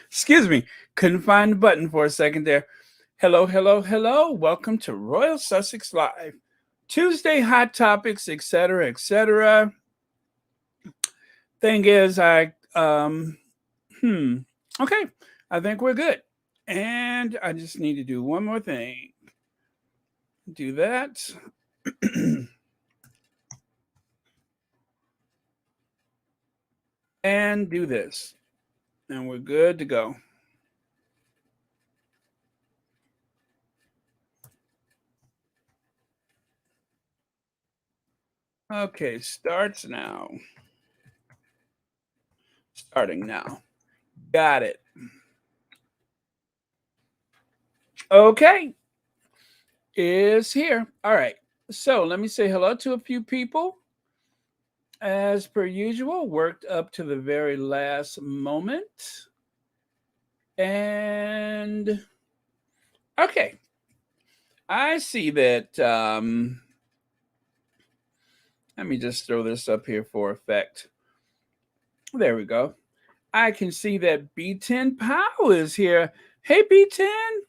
Excuse me. Couldn't find the button for a second there. Hello, hello, hello. Welcome to Royal Sussex Live. Tuesday hot topics, etc., etc. Thing is, okay. I think we're good. And I just need to do one more thing. Do that. And do this. And we're good to go. Okay, starts now. Starting now. Got it. Okay. Is here. All right. So let me say hello to a few people. As per usual, worked up to the very last moment. And okay. I see that. Let me just throw this up here for effect. There we go. I can see that B10 Powell is here. Hey, B10.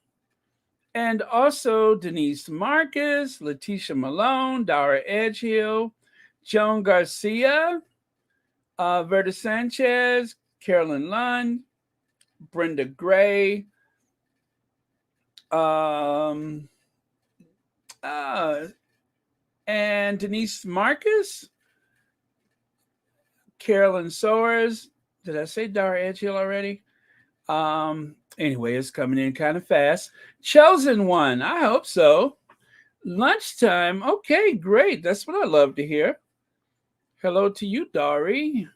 And also Denise Marcus, Letitia Malone, Dara Edgehill, Joan Garcia, Verda Sanchez, Carolyn Lund, Brenda Gray, and Denise Marcus, Carolyn Soares. Did I say Dara Edgehill already? Anyway, it's coming in kind of fast. Chosen one. I hope so. Lunchtime. Okay, great. That's what I love to hear. Hello to you, Dari.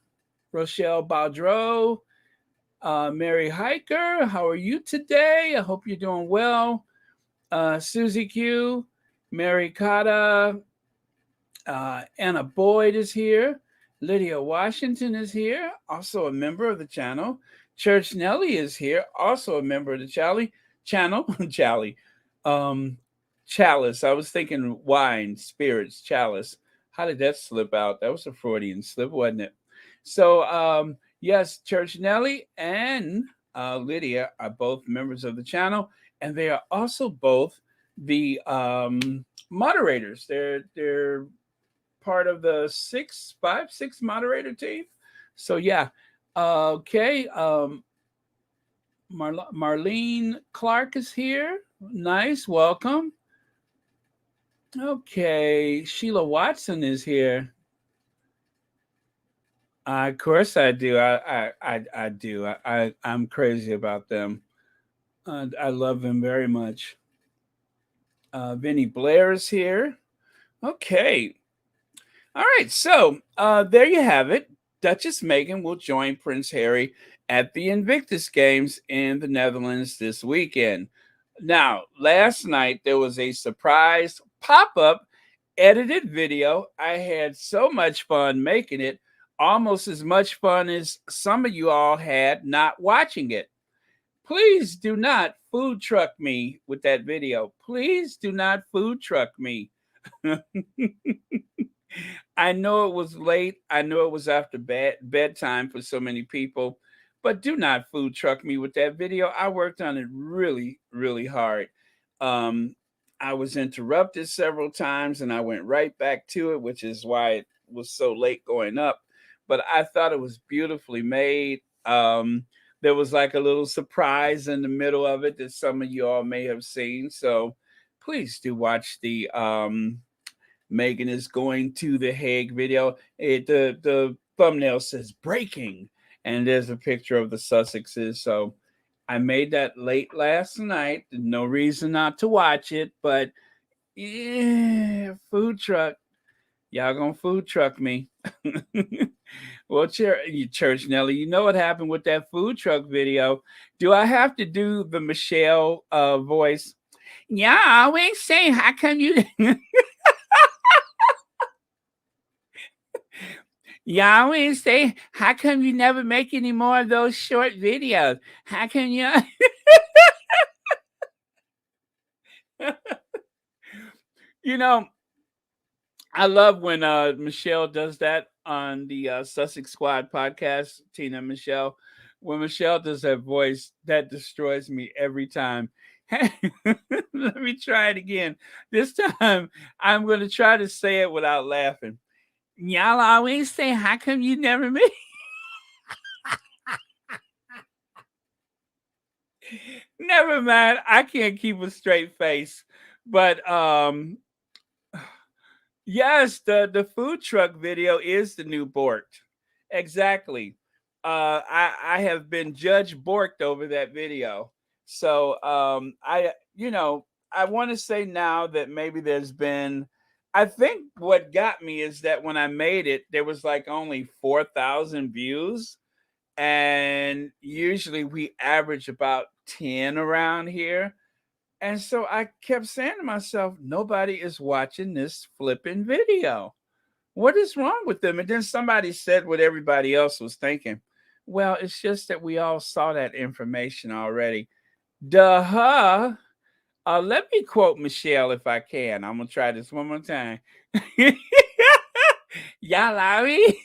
Rochelle Baudreau. Mary Hiker. How are you today? I hope you're doing well. Susie Q. Mary Cotta. Anna Boyd is here. Lydia Washington is here, also a member of the channel. Church Nelly is here, also a member of the channel. Chalice. I was thinking wine, spirits, chalice. How did that slip out? That was a Freudian slip, wasn't it? So, yes, Church Nelly and Lydia are both members of the channel, and they are also both the moderators. They're part of the 6 moderator team. So yeah. Okay. Marlene Clark is here. Nice. Welcome. Okay. Sheila Watson is here. Of course I do. I do. I'm crazy about them. I love them very much. Vinny Blair is here. Okay. All right. So there you have it. Duchess Meghan will join Prince Harry at the Invictus Games in the Netherlands this weekend. Now, last night there was a surprise pop-up edited video. I had so much fun making it. almost as much fun as some of you all had not watching it. Please do not food truck me with that video. Please do not food truck me. I know it was late. I know it was after bedtime for so many people, but do not food truck me with that video. I worked on it really, really hard. Um, I was interrupted several times and I went right back to it, which is why it was so late going up. But I thought it was beautifully made. There was like a little surprise in the middle of it that some of you all may have seen. So please do watch the Meghan is going to the Hague video. The thumbnail says breaking, and there's a picture of the Sussexes. So I made that late last night. No reason not to watch it, but yeah, food truck. Y'all gonna food truck me. Well, Church Nelly, you know what happened with that food truck video. Do I have to do the Michelle voice? Yeah, I always say, how come you you always say, how come you never make any more of those short videos? How come you you know, I love when Michelle does that on the Sussex Squad podcast, Tina and Michelle. When Michelle does that voice, that destroys me every time. Let me try it again. This time, I'm going to try to say it without laughing. Y'all always say, how come you never make? Never mind. I can't keep a straight face. But yes, the food truck video is the new Borked. Exactly. I have been Judge Borked over that video. So I want to say now that maybe there's been I think what got me is that when I made it, there was like only 4,000 views. And usually we average about 10 around here. And so I kept saying to myself, nobody is watching this flipping video. What is wrong with them? And then somebody said what everybody else was thinking. Well, it's just that we all saw that information already. Duh. Let me quote Michelle if I can. I'm going to try this one more time. Y'all, Larry.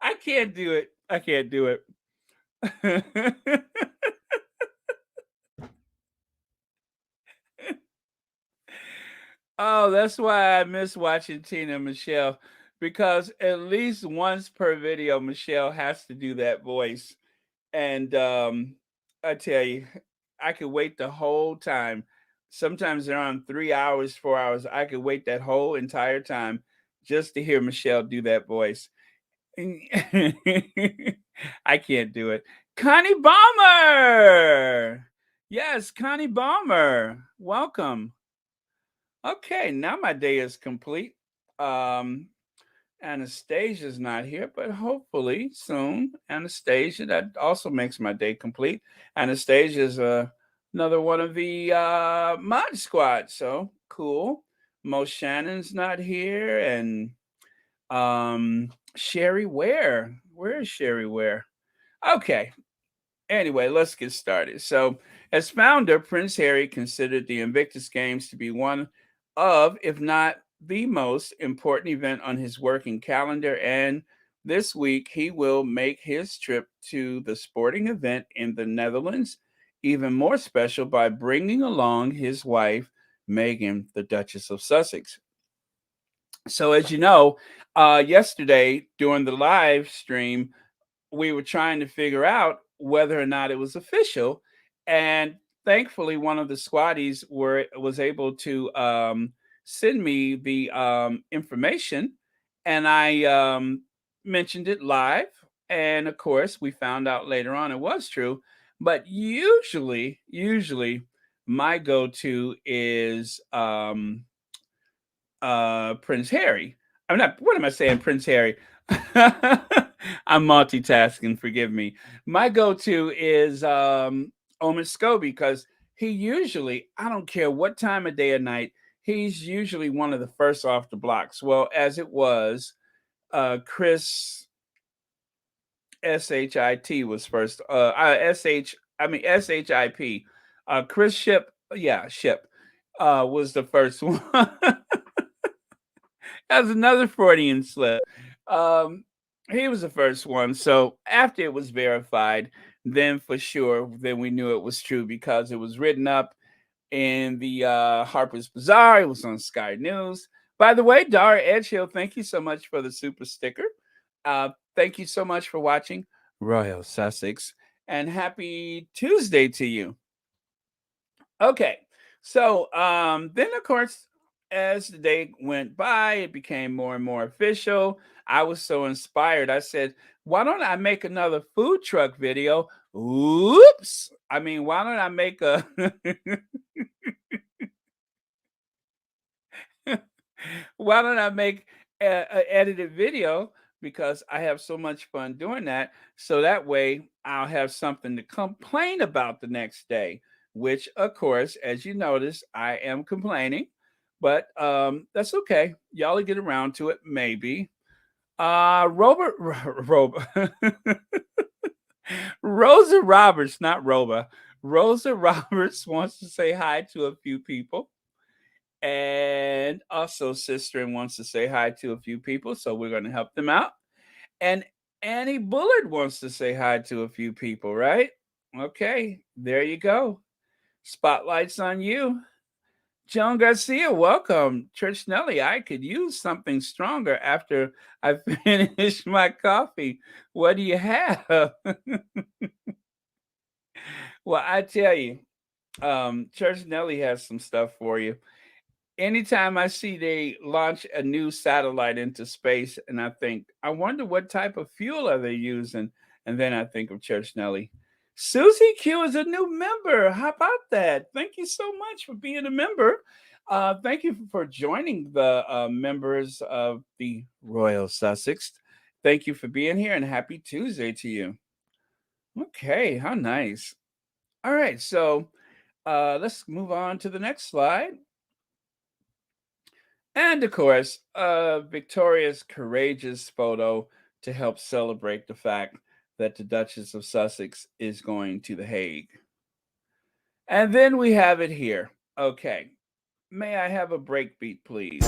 I can't do it. I can't do it. Oh, that's why I miss watching Tina and Michelle because at least once per video, Michelle has to do that voice. And I tell you, I could wait the whole time. Sometimes they're on 3 hours, 4 hours. I could wait that whole entire time just to hear Michelle do that voice. I can't do it. Connie Bomber. Yes, Connie Bomber. Welcome. Okay, now my day is complete. Um, Anastasia's not here, but hopefully soon. Anastasia, that also makes my day complete. Anastasia's another one of the mod squad, so cool. Mo Shannon's not here, and Sherry Ware. Where is Sherry Ware? Okay, anyway, let's get started. So, as founder, Prince Harry considered the Invictus Games to be one of, if not the most important event on his working calendar. And this week, he will make his trip to the sporting event in the Netherlands even more special by bringing along his wife, Meghan, the Duchess of Sussex. So, as you know, yesterday during the live stream, we were trying to figure out whether or not it was official, and thankfully, one of the squaddies was able to send me the information, and I mentioned it live, and of course, we found out later on it was true. But usually, my go-to is Prince Harry. I'm not. What am I saying, Prince Harry? I'm multitasking. Forgive me. My go-to is Omen Scobie because he usually, I don't care what time of day or night, he's usually one of the first off the blocks. Well, as it was, Chris SHIT was first. SHIP. Chris Ship, yeah, Ship, was the first one. That's another Freudian slip. Um, he was the first one. So after it was verified, then for sure, then we knew it was true because it was written up in the Harper's Bazaar. It was on Sky News. By the way, Dara Edgehill, thank you so much for the super sticker. Thank you so much for watching Royal Sussex, and happy Tuesday to you. Okay, so then of course, as the day went by, it became more and more official. I was so inspired. I said, "Why don't I make another food truck video?" Oops! I mean, why don't I make a why don't I make a edited video, because I have so much fun doing that. So that way I'll have something to complain about the next day, which of course, as you notice, I am complaining, but that's okay. Y'all will get around to it maybe. Robert Rosa Roberts, not Roba. Rosa Roberts wants to say hi to a few people. And also, Sister wants to say hi to a few people, so we're going to help them out. And Annie Bullard wants to say hi to a few people, right? Okay, there you go. Spotlight's on you. Joan Garcia, welcome. Church Nelly, I could use something stronger after I finish my coffee. What do you have? Well, I tell you, Church Nelly has some stuff for you. Anytime I see they launch a new satellite into space, and I think, I wonder what type of fuel are they using? And then I think of Church Nelly. Susie Q is a new member. How about that? Thank you so much for being a member. Thank you for joining the members of the Royal Sussex. Thank you for being here, and happy Tuesday to you. Okay, how nice. All right, so let's move on to the next slide. And of course, Victoria's courageous photo to help celebrate the fact that the Duchess of Sussex is going to The Hague. And then we have it here. Okay. May I have a breakbeat, please?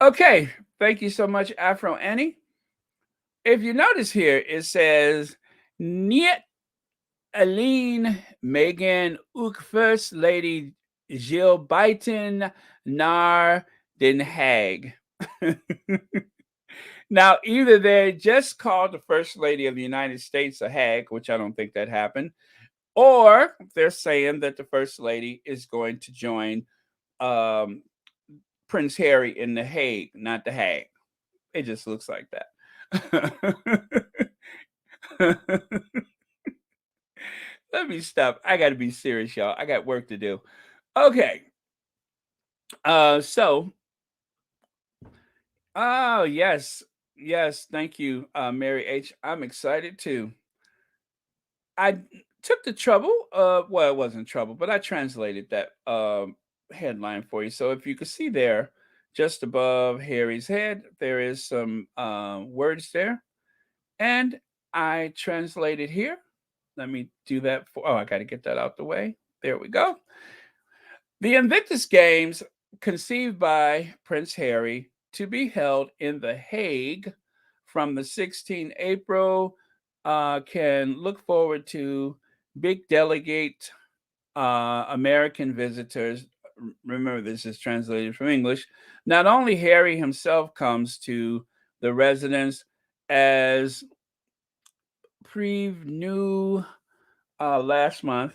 Okay. Thank you so much, Afro Annie. If you notice here, it says, Niet Aline, Meghan, ook First Lady Jill Biden naar Den Haag. Now, either they just called the First Lady of the United States a hag, which I don't think that happened, or they're saying that the First Lady is going to join um, Prince Harry in The Hague, not The Hague. It just looks like that. Let me stop. I got to be serious, y'all. I got work to do. Okay. So, oh, yes. Yes. Thank you, Mary H. I'm excited too. I took the trouble. Well, it wasn't trouble, but I translated that headline for you. So if you could see there, just above Harry's head, there is some words there, and I translated here. Let me do that for. Oh, I got to get that out the way. There we go. The Invictus Games, conceived by Prince Harry, to be held in The Hague from the 16th April, can look forward to big delegate American visitors. Remember, this is translated from English. Not only Harry himself comes to the residence, as preview last month,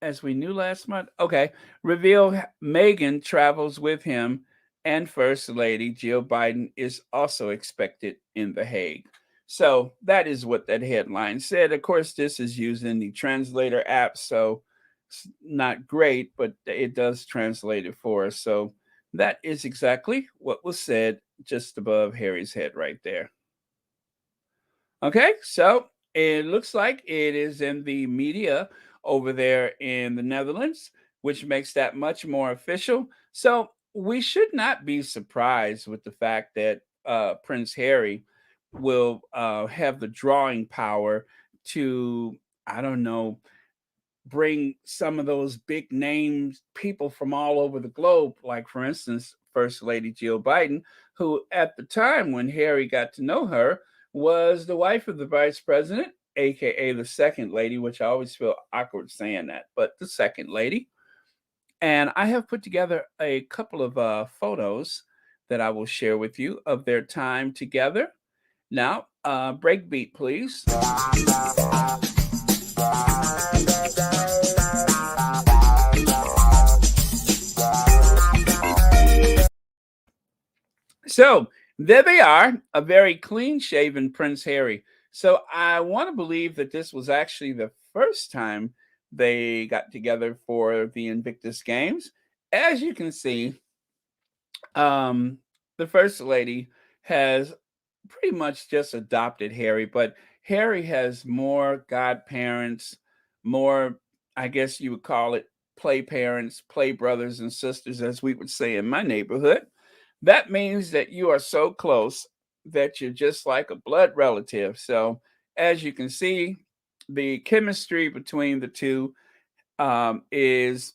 as we knew last month. Okay. Reveal Meghan travels with him, and First Lady Jill Biden is also expected in The Hague. So that is what that headline said. Of course, this is using the translator app, so it's not great, but it does translate it for us. So that is exactly what was said just above Harry's head right there. Okay, so It looks like it is in the media over there in the Netherlands, which makes that much more official. So we should not be surprised with the fact that Prince Harry will have the drawing power to, I don't know, bring some of those big names people from all over the globe, like for instance, First Lady Jill Biden, who at the time when Harry got to know her was the wife of the vice president, aka the second lady, which I always feel awkward saying that, but the second lady. And I have put together a couple of photos that I will share with you of their time together. Now, break beat, please. So there they are, a very clean shaven Prince Harry. So I want to believe that this was actually the first time they got together for the Invictus Games. As you can see, um, the First Lady has pretty much just adopted Harry, but Harry has more godparents, more, I guess you would call it, play parents, play brothers and sisters, as we would say in my neighborhood. That means that you are so close that you're just like a blood relative. So, as you can see, the chemistry between the two is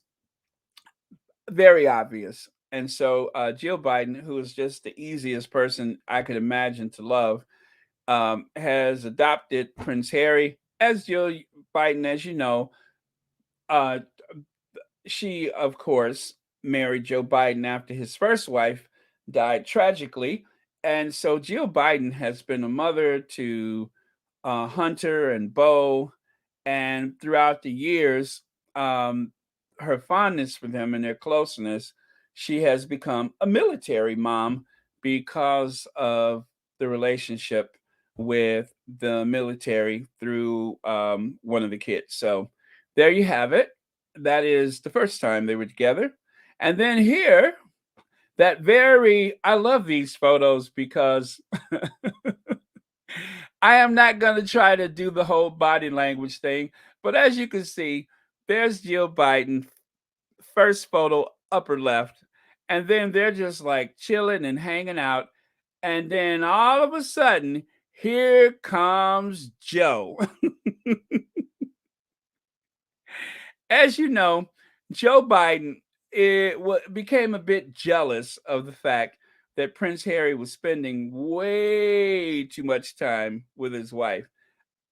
very obvious. And so, Jill Biden, who is just the easiest person I could imagine to love, has adopted Prince Harry. As Jill Biden, as you know, uh, she, of course, married Joe Biden after his first wife died tragically. And so Jill Biden has been a mother to Hunter and Bo. And throughout the years, um, her fondness for them and their closeness, she has become a military mom because of the relationship with the military through one of the kids. So there you have it. That is the first time they were together. And then here, I love these photos because I am not going to try to do the whole body language thing, but as you can see, there's Jill Biden, first photo, upper left, and then they're just like chilling and hanging out. And then all of a sudden, here comes Joe. As you know, Joe Biden became a bit jealous of the fact that Prince Harry was spending way too much time with his wife.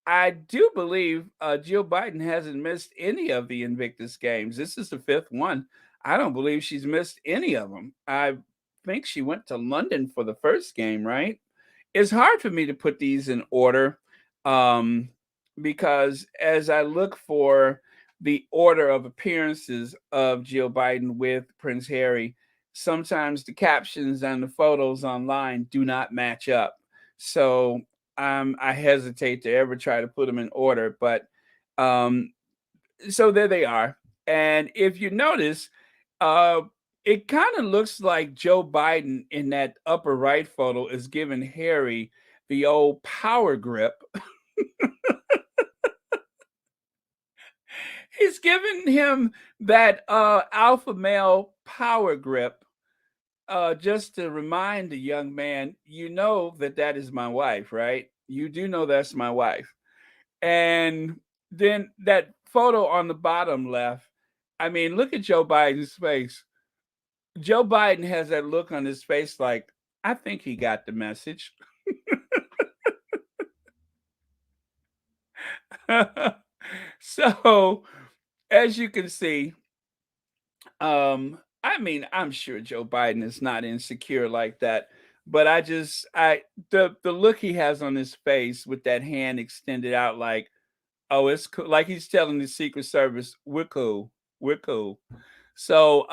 I do believe Jill Biden hasn't missed any of the Invictus Games. This is the fifth one. I don't believe she's missed any of them. I think she went to London for the first game, right? It's hard for me to put these in order um, because as I look for the order of appearances of Jill Biden with Prince Harry, sometimes the captions and the photos online do not match up. So I hesitate to ever try to put them in order, but um, so there they are. And if you notice, uh, it kind of looks like Joe Biden in that upper right photo is giving Harry the old power grip. He's giving him that alpha male power grip just to remind the young man, you know that that is my wife, right? You do know that's my wife. And then that photo on the bottom left, I mean, look at Joe Biden's face. Joe Biden has that look on his face like, I think he got the message. So, as you can see, I mean, I'm sure Joe Biden is not insecure like that, but the look he has on his face with that hand extended out like, oh, it's cool. Like he's telling the Secret Service, we're cool. We're cool. So,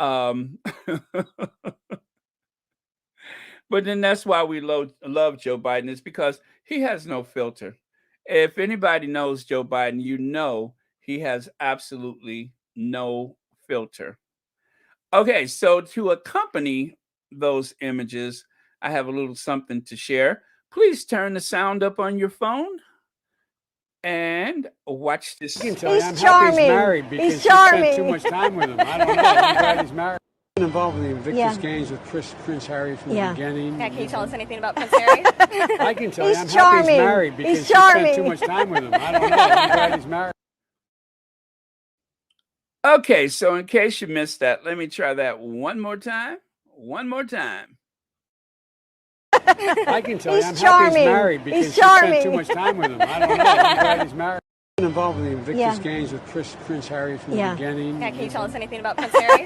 but then that's why we love Joe Biden is because he has no filter. If anybody knows Joe Biden, you know he has absolutely no filter. Okay, so to accompany those images, I have a little something to share. Please turn the sound up on your phone. And watch this. I can tell you, I'm happy he's married because he spent too much time with him. I don't know. I'm glad he's married. Been involved in the Invictus Games with Prince Harry from the beginning. Yeah, can you tell us anything about Prince Harry? I can tell you, I'm happy he's married because he spent too much time with him. I don't know. I'm glad he's married. Okay, so in case you missed that, let me try that one more time. One more time. I can tell you, I'm happy he's married because he spent too much time with him. I don't know. I'm glad he's married. Been involved in the Invictus Games with Prince Harry from the beginning. Yeah, can you tell us anything about Prince Harry?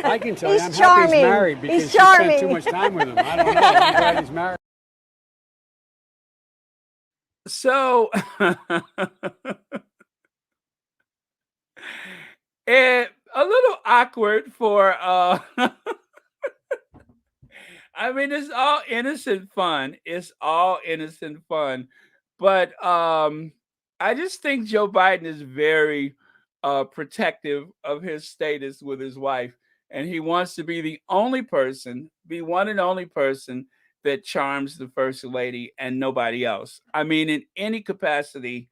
I can tell you, I'm happy he's married because he spent too much time with him. I don't know. I'm glad he's married. So, a little awkward for I mean, it's all innocent fun. It's all innocent fun. But I just think Joe Biden is very protective of his status with his wife. And he wants to be the only person, be one and only person that charms the first lady and nobody else. I mean, in any capacity,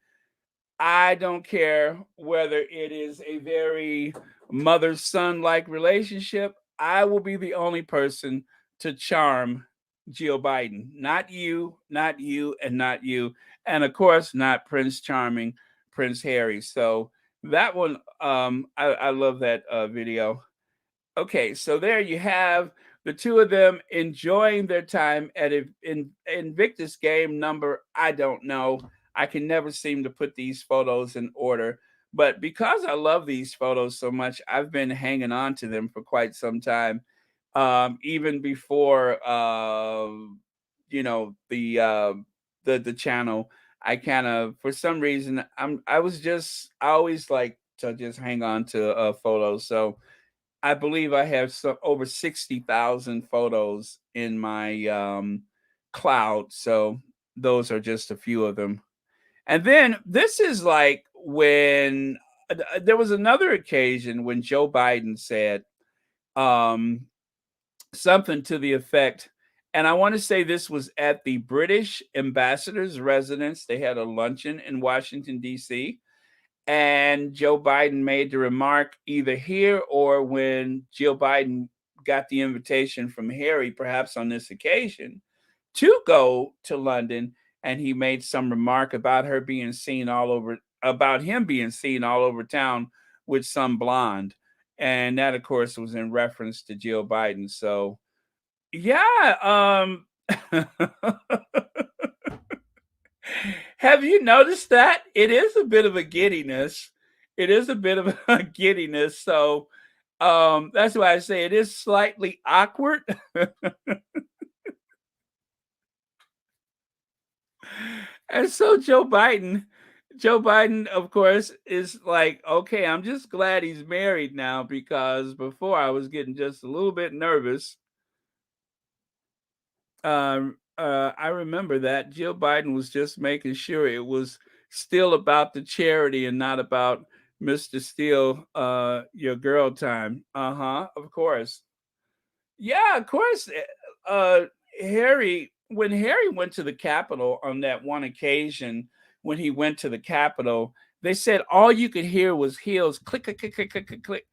I don't care whether it is a very mother son like relationship. I will be the only person to charm Jill Biden. Not you, not you, and not you. And of course, not Prince Charming, Prince Harry. So that one, I love that video. Okay, so there you have the two of them enjoying their time at Invictus game number. I don't know. I can never seem to put these photos in order. But because I love these photos so much, I've been hanging on to them for quite some time. Even before the channel, I kind of for some reason I always like to just hang on to photos. So I believe I have over 60,000 photos in my cloud. So those are just a few of them. And then this is like when there was another occasion when Joe Biden said um, something to the effect, and I want to say this was at the British ambassador's residence. They had a luncheon in Washington, D.C. And Joe Biden made the remark either here or when Jill Biden got the invitation from Harry, perhaps on this occasion, to go to London. And he made some remark about her being seen all over, about him being seen all over town with some blonde. And that, of course, was in reference to Jill Biden. So, yeah. Have you noticed that? It is a bit of a giddiness. It is a bit of a giddiness. So that's why I say it is slightly awkward. And so Joe Biden, of course, is like, okay, I'm just glad he's married now because before I was getting just a little bit nervous. I remember that Jill Biden was just making sure it was still about the charity and not about Mr. Steele, your girl time. Of course. Yeah, of course. Harry, when Harry went to the Capitol on that one occasion, when he went to the Capitol, they said all you could hear was heels click, click, click, click, click, click, click.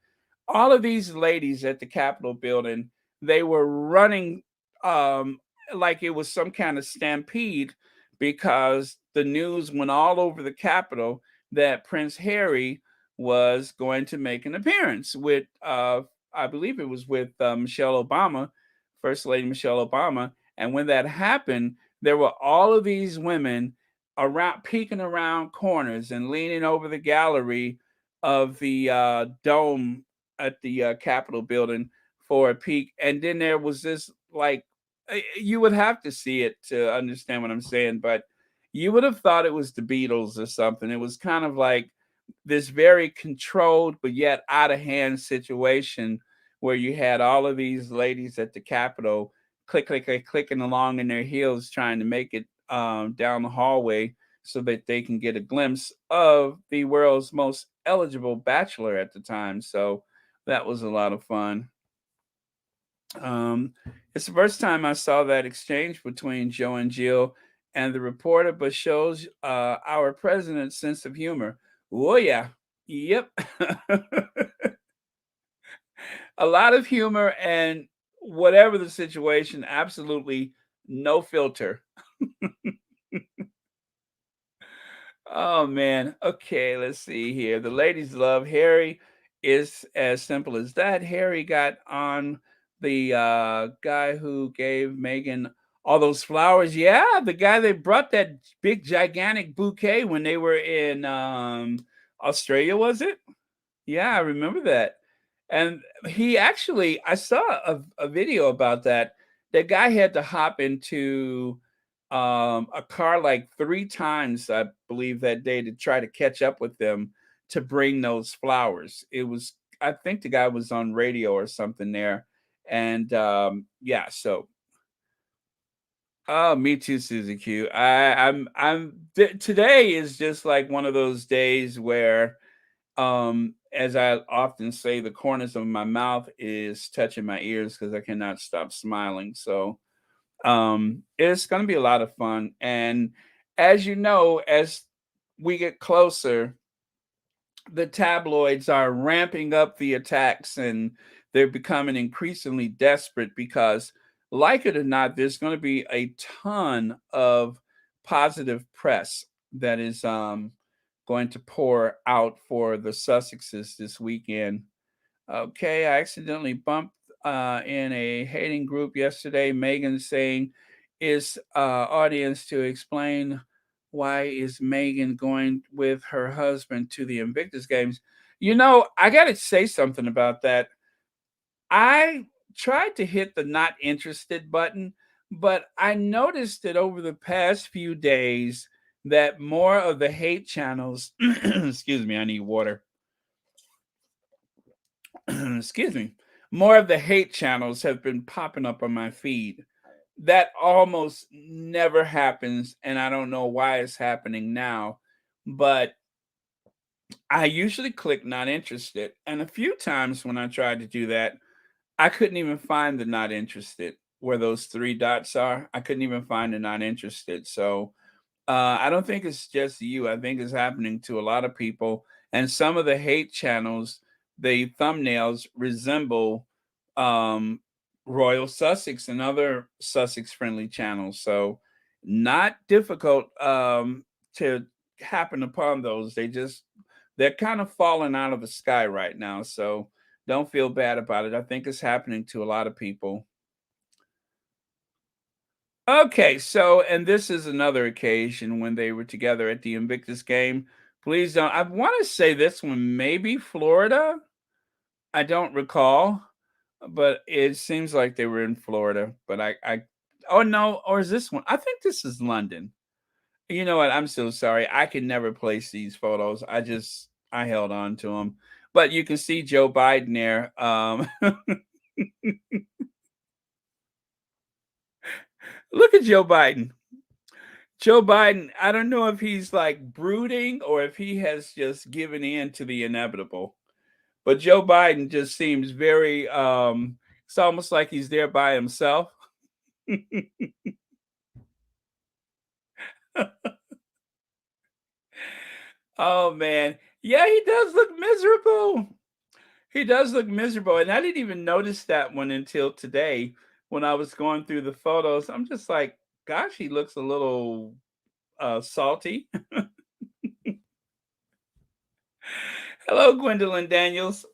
All of these ladies at the Capitol building, they were running um, like it was some kind of stampede because the news went all over the Capitol that Prince Harry was going to make an appearance with, I believe it was with Michelle Obama, First Lady Michelle Obama. And when that happened, there were all of these women around, peeking around corners and leaning over the gallery of the dome at the Capitol building for a peek. And then there was this like you would have to see it to understand what I'm saying, but you would have thought it was the Beatles or something. It was kind of like this very controlled but yet out of hand situation where you had all of these ladies at the Capitol click, click, click, clicking along in their heels trying to make it down the hallway so that they can get a glimpse of the world's most eligible bachelor at the time. So that was a lot of fun. It's the first time I saw that exchange between Joe and Jill, and the reporter, but shows our president's sense of humor. Oh, yeah. Yep. A lot of humor and whatever the situation, absolutely no filter. Oh man. Okay, let's see here. The ladies love Harry is as simple as that. Harry got on the guy who gave Meghan all those flowers. Yeah, the guy that brought that big gigantic bouquet when they were in Australia, was it? Yeah, I remember that. And he actually, I saw a video about that. That guy had to hop into a car like 3 times, I believe, that day to try to catch up with them to bring those flowers. It was, I think the guy was on radio or something there. And yeah, so oh, me too, Susie Q. Today is just like one of those days where as I often say, the corners of my mouth is touching my ears because I cannot stop smiling. So it's going to be a lot of fun. And as you know, as we get closer, the tabloids are ramping up the attacks and they're becoming increasingly desperate because, like it or not, there's going to be a ton of positive press that is going to pour out for the Sussexes this weekend. Okay, I accidentally bumped in a hating group yesterday. Meghan saying, "Is audience to explain why is Meghan going with her husband to the Invictus Games?" You know, I got to say something about that. I tried to hit the not interested button, but I noticed that over the past few days that more of the hate channels, excuse me, I need water. Excuse me, more of the hate channels have been popping up on my feed. That almost never happens, and I don't know why it's happening now, but I usually click not interested. And a few times when I tried to do that, I couldn't even find the not interested where those 3 dots are. I couldn't even find the not interested. So I don't think it's just you. I think it's happening to a lot of people. And some of the hate channels, the thumbnails resemble um, Royal Sussex and other Sussex friendly channels. So not difficult to happen upon those. They're kind of falling out of the sky right now. So don't feel bad about it. I think it's happening to a lot of people. Okay, so and this is another occasion when they were together at the Invictus game. Please don't. I want to say this one, maybe Florida. I don't recall, but it seems like they were in Florida. But oh no, or is this one? I think this is London. You know what? I'm so sorry. I can never place these photos. I held on to them. But you can see Joe Biden there. Look at Joe Biden. Joe Biden, I don't know if he's like brooding or if he has just given in to the inevitable. But Joe Biden just seems very it's almost like he's there by himself. Oh man. Yeah, he does look miserable. He does look miserable. And I didn't even notice that one until today when I was going through the photos. I'm just like, gosh, he looks a little salty. Hello, Gwendolyn Daniels.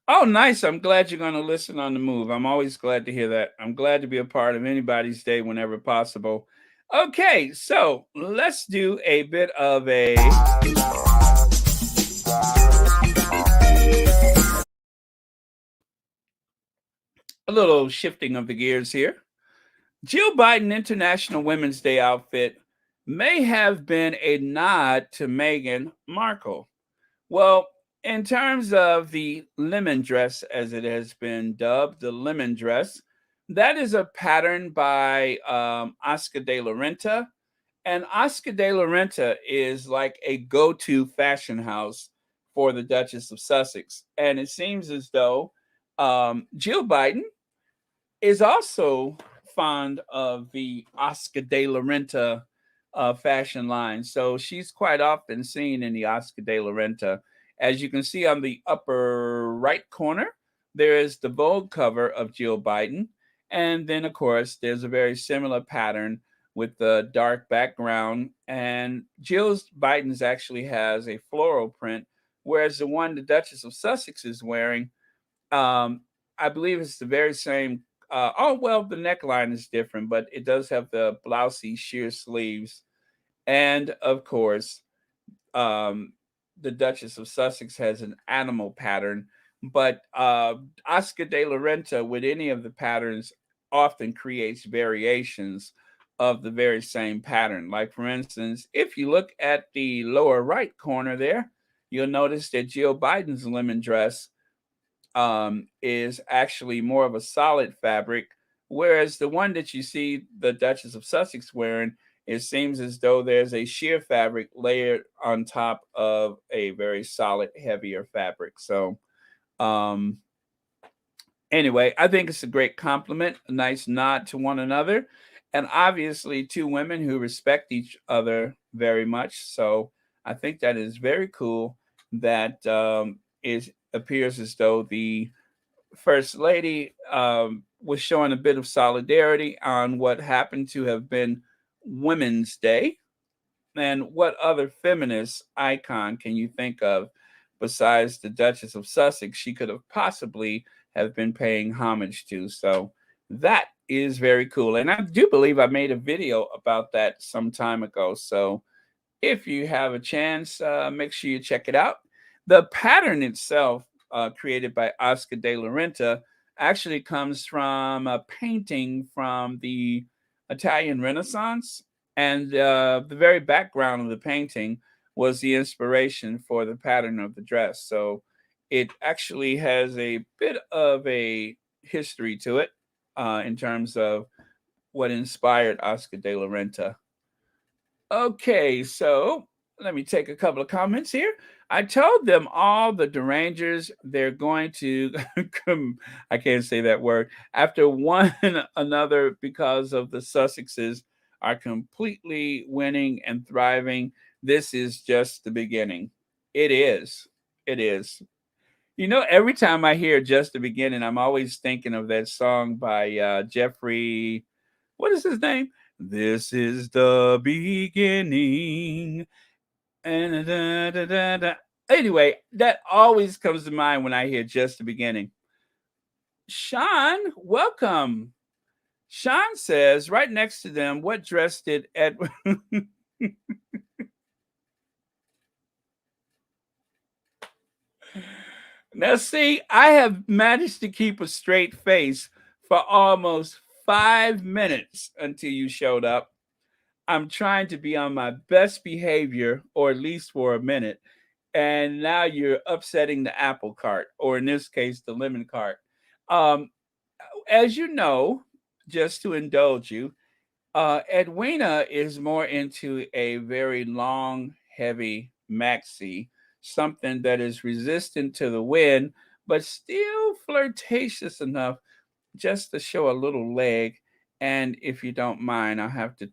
Oh, nice. I'm glad you're going to listen on the move. I'm always glad to hear that. I'm glad to be a part of anybody's day whenever possible. Okay, so let's do a bit of a little shifting of the gears here. Jill Biden International Women's Day outfit may have been a nod to Meghan Markle. Well, in terms of the lemon dress, as it has been dubbed, the lemon dress, that is a pattern by Oscar de la Renta. And Oscar de la Renta is like a go-to fashion house for the Duchess of Sussex. And it seems as though Jill Biden is also fond of the Oscar de la Renta fashion line. So she's quite often seen in the Oscar de la Renta. As you can see on the upper right corner, there is the Vogue cover of Jill Biden. And then, of course, there's a very similar pattern with the dark background. And Jill's Biden's actually has a floral print, whereas the one the Duchess of Sussex is wearing, um, I believe it's the very same. Oh, well, the neckline is different, but it does have the blousey sheer sleeves. And of course, um, the Duchess of Sussex has an animal pattern, but Oscar de la Renta, with any of the patterns, often creates variations of the very same pattern. Like, for instance, if you look at the lower right corner there, you'll notice that Jill Biden's lemon dress is actually more of a solid fabric, whereas the one that you see the Duchess of Sussex wearing, it seems as though there's a sheer fabric layered on top of a very solid, heavier fabric. So, um, anyway, I think it's a great compliment, a nice nod to one another, and obviously two women who respect each other very much. So, I think that is very cool. That it appears as though the First Lady was showing a bit of solidarity on what happened to have been Women's Day. And what other feminist icon can you think of besides the Duchess of Sussex she could have possibly have been paying homage to? So that is very cool. And I do believe I made a video about that some time ago. So if you have a chance, make sure you check it out. The pattern itself, created by Oscar de la Renta, actually comes from a painting from the Italian Renaissance. And the very background of the painting was the inspiration for the pattern of the dress. So it actually has a bit of a history to it in terms of what inspired Oscar de la Renta. Okay, so let me take a couple of comments here. I told them all the derangers they're going to come, I can't say that word, after one another because of the Sussexes are completely winning and thriving. This is just the beginning. It is. It is. You know, every time I hear just the beginning, I'm always thinking of that song by Jeffrey. What is his name? This is the beginning. And da, da, da, da. Anyway, that always comes to mind when I hear just the beginning. Sean, welcome. Sean says right next to them, what dress did Edward? Now, see, I have managed to keep a straight face for almost 5 minutes until you showed up. I'm trying to be on my best behavior, or at least for a minute. And now you're upsetting the apple cart, or in this case, the lemon cart. Um, as you know, just to indulge you, Edwina is more into a very long, heavy maxi, something that is resistant to the wind, but still flirtatious enough just to show a little leg. And if you don't mind, I'll have to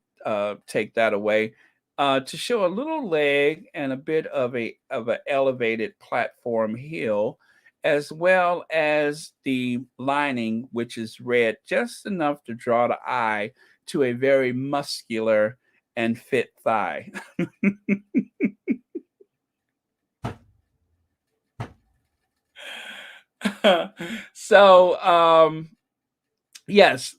take that away. To show a little leg and a bit of an elevated platform heel, as well as the lining, which is red, just enough to draw the eye to a very muscular and fit thigh. So, yes,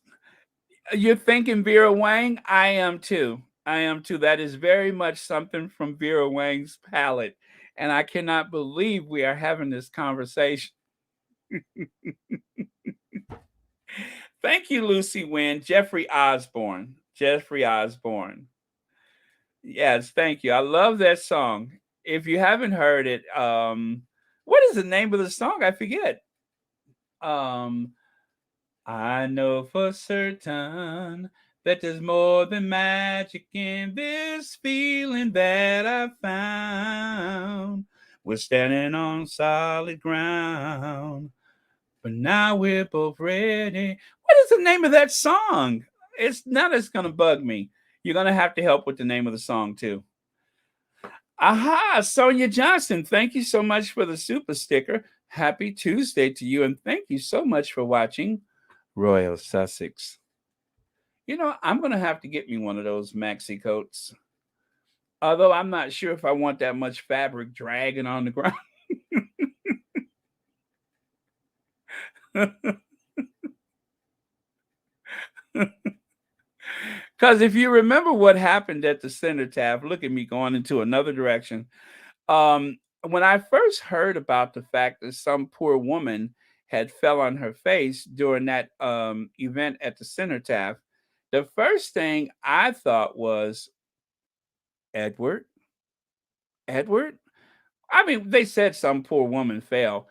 you're thinking Vera Wang. I am too. I am too. That is very much something from Vera Wang's palette. And I cannot believe we are having this conversation. Thank you, Lucy Wynn. Jeffrey Osborne. Jeffrey Osborne. Yes, thank you. I love that song. If you haven't heard it, what is the name of the song? I forget. Um, I know for certain that there's more than magic in this feeling that I found. We're standing on solid ground, but now we're both ready. What is the name of that song? It's none that's gonna bug me. You're gonna have to help with the name of the song too. Aha, Sonia Johnson, thank you so much for the super sticker. Happy Tuesday to you, and thank you so much for watching Royal Sussex. You know, I'm going to have to get me one of those maxi coats. Although I'm not sure if I want that much fabric dragging on the ground. Because if you remember what happened at the cenotaph, look at me going into another direction. When I first heard about the fact that some poor woman had fell on her face during that event at the cenotaph, the first thing I thought was, Edward? Edward? I mean, they said some poor woman fell.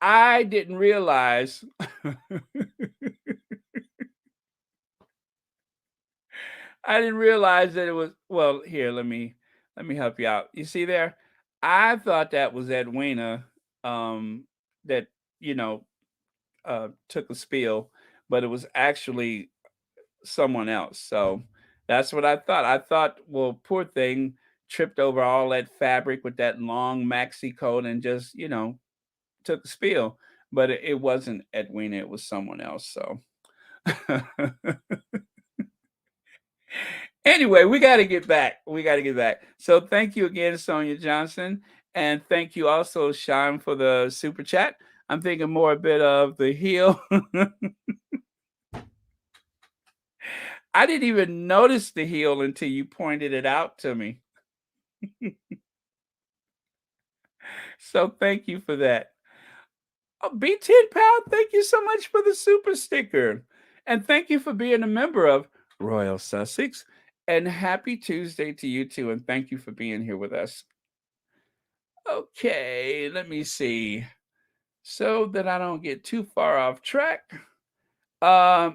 I didn't realize. I didn't realize that it was. Well, here, let me help you out. You see there? I thought that was Edwina, that you know took a spill, but it was actually someone else. So that's what I thought. I thought, well, poor thing tripped over all that fabric with that long maxi coat and just took a spill. But it wasn't Edwina; it was someone else. So. Anyway, we got to get back. We got to get back. So thank you again, Sonia Johnson. And thank you also, Sean, for the super chat. I'm thinking more a bit of the heel. I didn't even notice the heel until you pointed it out to me. So thank you for that. Oh, B10 Pound, thank you so much for the super sticker. And thank you for being a member of Royal Sussex. And happy Tuesday to you too. And thank you for being here with us. Okay, let me see. So that I don't get too far off track. All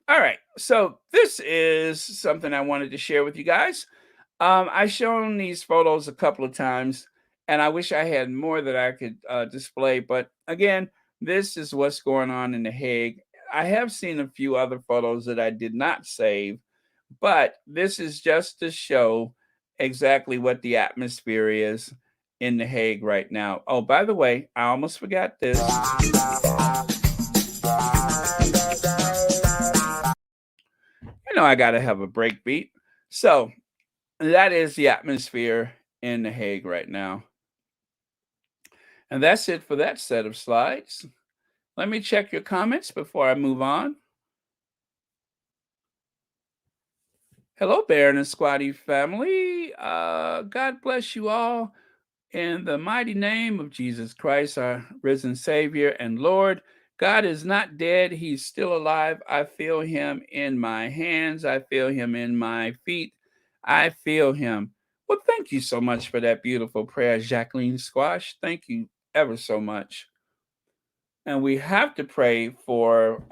right. So this is something I wanted to share with you guys. I've shown these photos a couple of times, and I wish I had more that I could display. But again, this is what's going on in The Hague. I have seen a few other photos that I did not save, but this is just to show exactly what the atmosphere is in The Hague right now. Oh, by the way, I almost forgot this. I got to have a break beat. So that is the atmosphere in The Hague right now. And that's it for that set of slides. Let me check your comments before I move on. Hello, Baron and Squatty family. God bless you all. In the mighty name of Jesus Christ, our risen Savior and Lord, God is not dead. He's still alive. I feel him in my hands. I feel him in my feet. I feel him. Well, thank you so much for that beautiful prayer, Jacqueline Squash. Thank you ever so much. And we have to pray for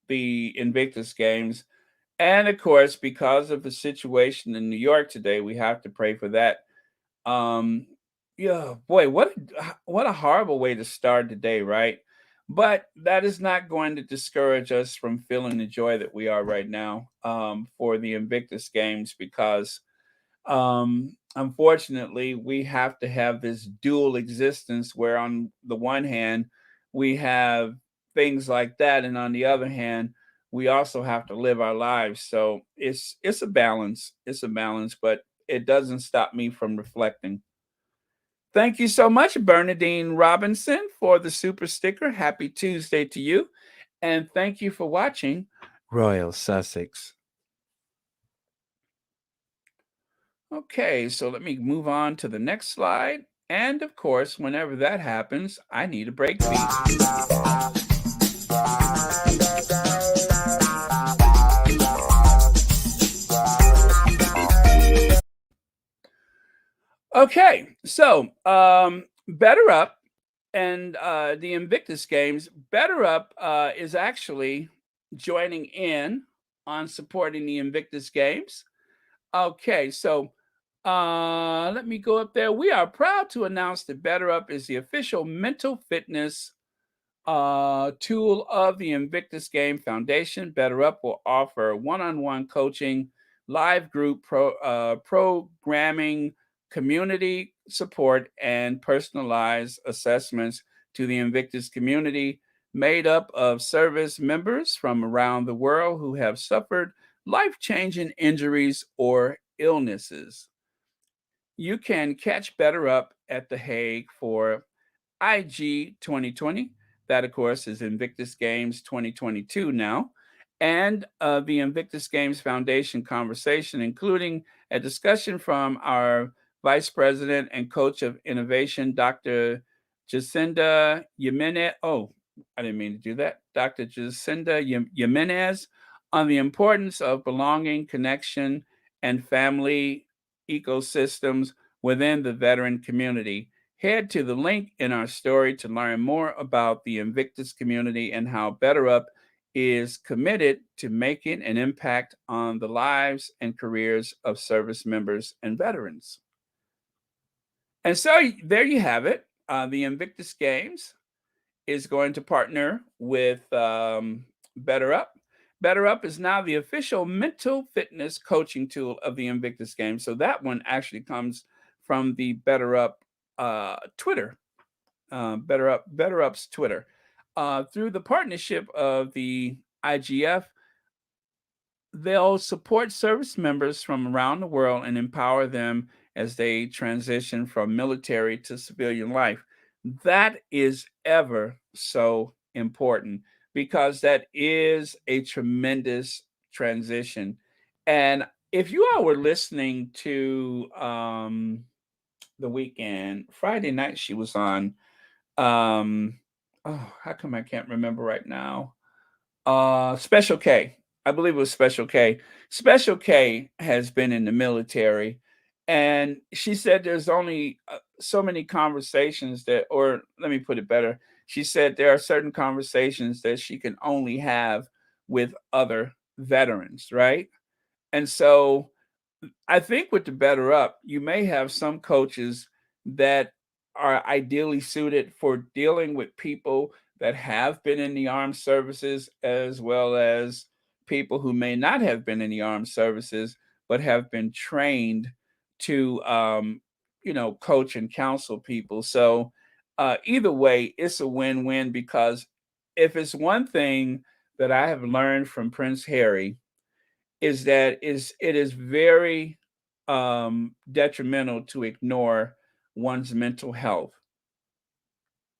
the Invictus Games. And of course, because of the situation in New York today, we have to pray for that. Yeah, boy, what a horrible way to start the day, right? But that is not going to discourage us from feeling the joy that we are right now for the Invictus Games, because unfortunately we have to have this dual existence where on the one hand we have things like that, and on the other hand we also have to live our lives. So it's a balance. It's a balance, but it doesn't stop me from reflecting. Thank you so much, Bernadine Robinson, for the super sticker. Happy Tuesday to you. And thank you for watching Royal Sussex. Okay, so let me move on to the next slide. And of course, whenever that happens, I need a break beat. Okay, so BetterUp and the Invictus Games, BetterUp is actually joining in on supporting the Invictus Games. Okay, so let me go up there. We are proud to announce that BetterUp is the official mental fitness tool of the Invictus Game Foundation, BetterUp will offer one-on-one coaching, live group programming, community support, and personalized assessments to the Invictus community, made up of service members from around the world who have suffered life-changing injuries or illnesses. You can catch BetterUp at The Hague for IG 2020. That, of course, is Invictus Games 2022 now. And the Invictus Games Foundation conversation, including a discussion from our Vice President and Coach of Innovation, Dr. Jacinda Jimenez. Oh, I didn't mean to do that. Dr. Jacinda Jimenez on the importance of belonging, connection, and family ecosystems within the veteran community. Head to the link in our story to learn more about the Invictus community and how BetterUp is committed to making an impact on the lives and careers of service members and veterans. And so there you have it. The Invictus Games is going to partner with BetterUp. BetterUp is now the official mental fitness coaching tool of the Invictus Games. So that one actually comes from the BetterUp Twitter, BetterUp's Twitter. Through the partnership of the IGF, they'll support service members from around the world and empower them as they transition from military to civilian life. That is ever so important because that is a tremendous transition. And if you all were listening to the weekend, Friday night, she was on, how come I can't remember right now? Special K. I believe it was Special K. Special K has been in the military, and she said there's only so many conversations that, or let me put it better. She said there are certain conversations that she can only have with other veterans, right? And so I think with the BetterUp, you may have some coaches that are ideally suited for dealing with people that have been in the armed services, as well as people who may not have been in the armed services, but have been trained to, coach and counsel people. So either way, it's a win-win because if it's one thing that I have learned from Prince Harry is that it is very detrimental to ignore one's mental health.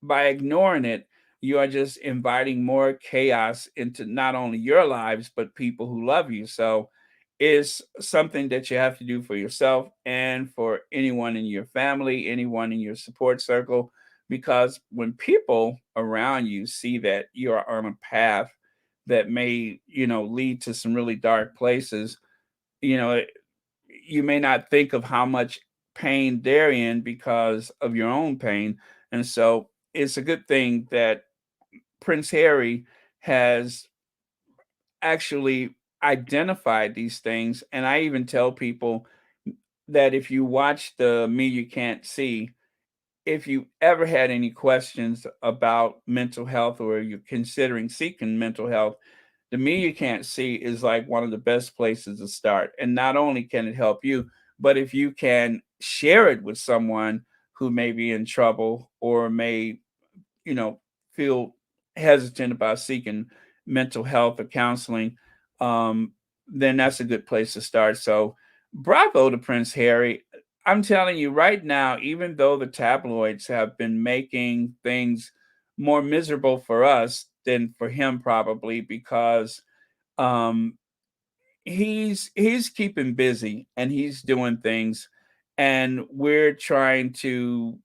By ignoring it, you are just inviting more chaos into not only your lives, but people who love you. So it's something that you have to do for yourself and for anyone in your family, anyone in your support circle, because when people around you see that you are on a path that may, lead to some really dark places, you know, you may not think of how much pain they're in because of your own pain. And so it's a good thing that Prince Harry has actually identified these things. And I even tell people that if you watch the Me You Can't See, if you ever had any questions about mental health or you're considering seeking mental health, the Me You Can't See is like one of the best places to start. And not only can it help you, but if you can share it with someone who may be in trouble or may, feel hesitant about seeking mental health or counseling, um, then that's a good place to start. So bravo to Prince Harry. I'm telling you right now, even though the tabloids have been making things more miserable for us than for him, probably because um, he's keeping busy and he's doing things, and we're trying to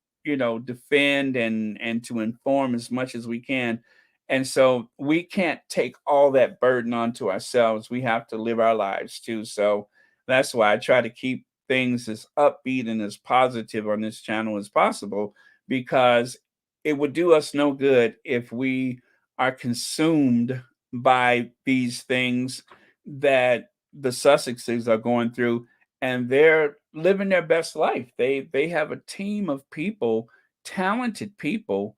defend and to inform as much as we can. And so we can't take all that burden onto ourselves. We have to live our lives too. So that's why I try to keep things as upbeat and as positive on this channel as possible, because it would do us no good if we are consumed by these things that the Sussexes are going through, and they're living their best life. They have a team of people, talented people,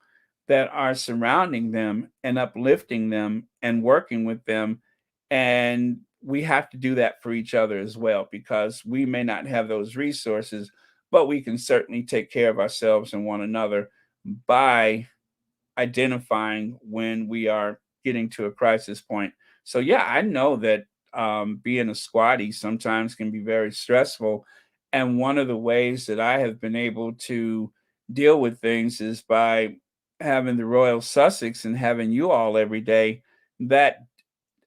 that are surrounding them and uplifting them and working with them. And we have to do that for each other as well, because we may not have those resources, but we can certainly take care of ourselves and one another by identifying when we are getting to a crisis point. So yeah, I know that being a squatty sometimes can be very stressful, and one of the ways that I have been able to deal with things is by having the Royal Sussex and having you all every day. That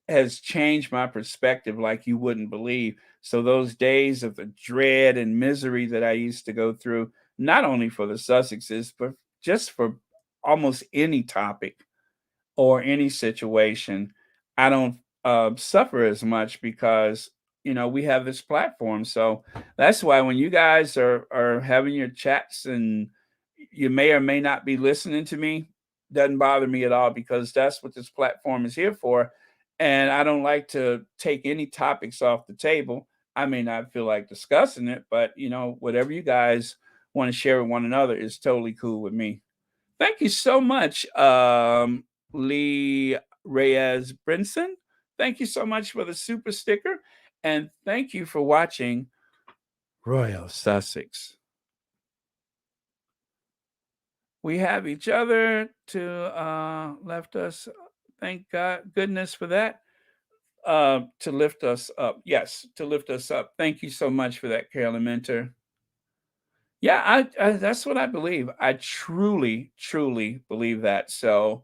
has changed my perspective like you wouldn't believe. So those days of the dread and misery that I used to go through, not only for the Sussexes, but just for almost any topic or any situation, I don't suffer as much because we have this platform. So that's why when you guys are having your chats and you may or may not be listening to me, doesn't bother me at all, because that's what this platform is here for. And I don't like to take any topics off the table. I may not feel like discussing it, but whatever you guys want to share with one another is totally cool with me. Thank you so much, Lee Reyes Brinson. Thank you so much for the super sticker. And thank you for watching Royal Sussex. We have each other to left us. Thank God, goodness for that. To lift us up. Yes, to lift us up. Thank you so much for that, Carolyn Mentor. Yeah, that's what I believe. I truly, truly believe that. So,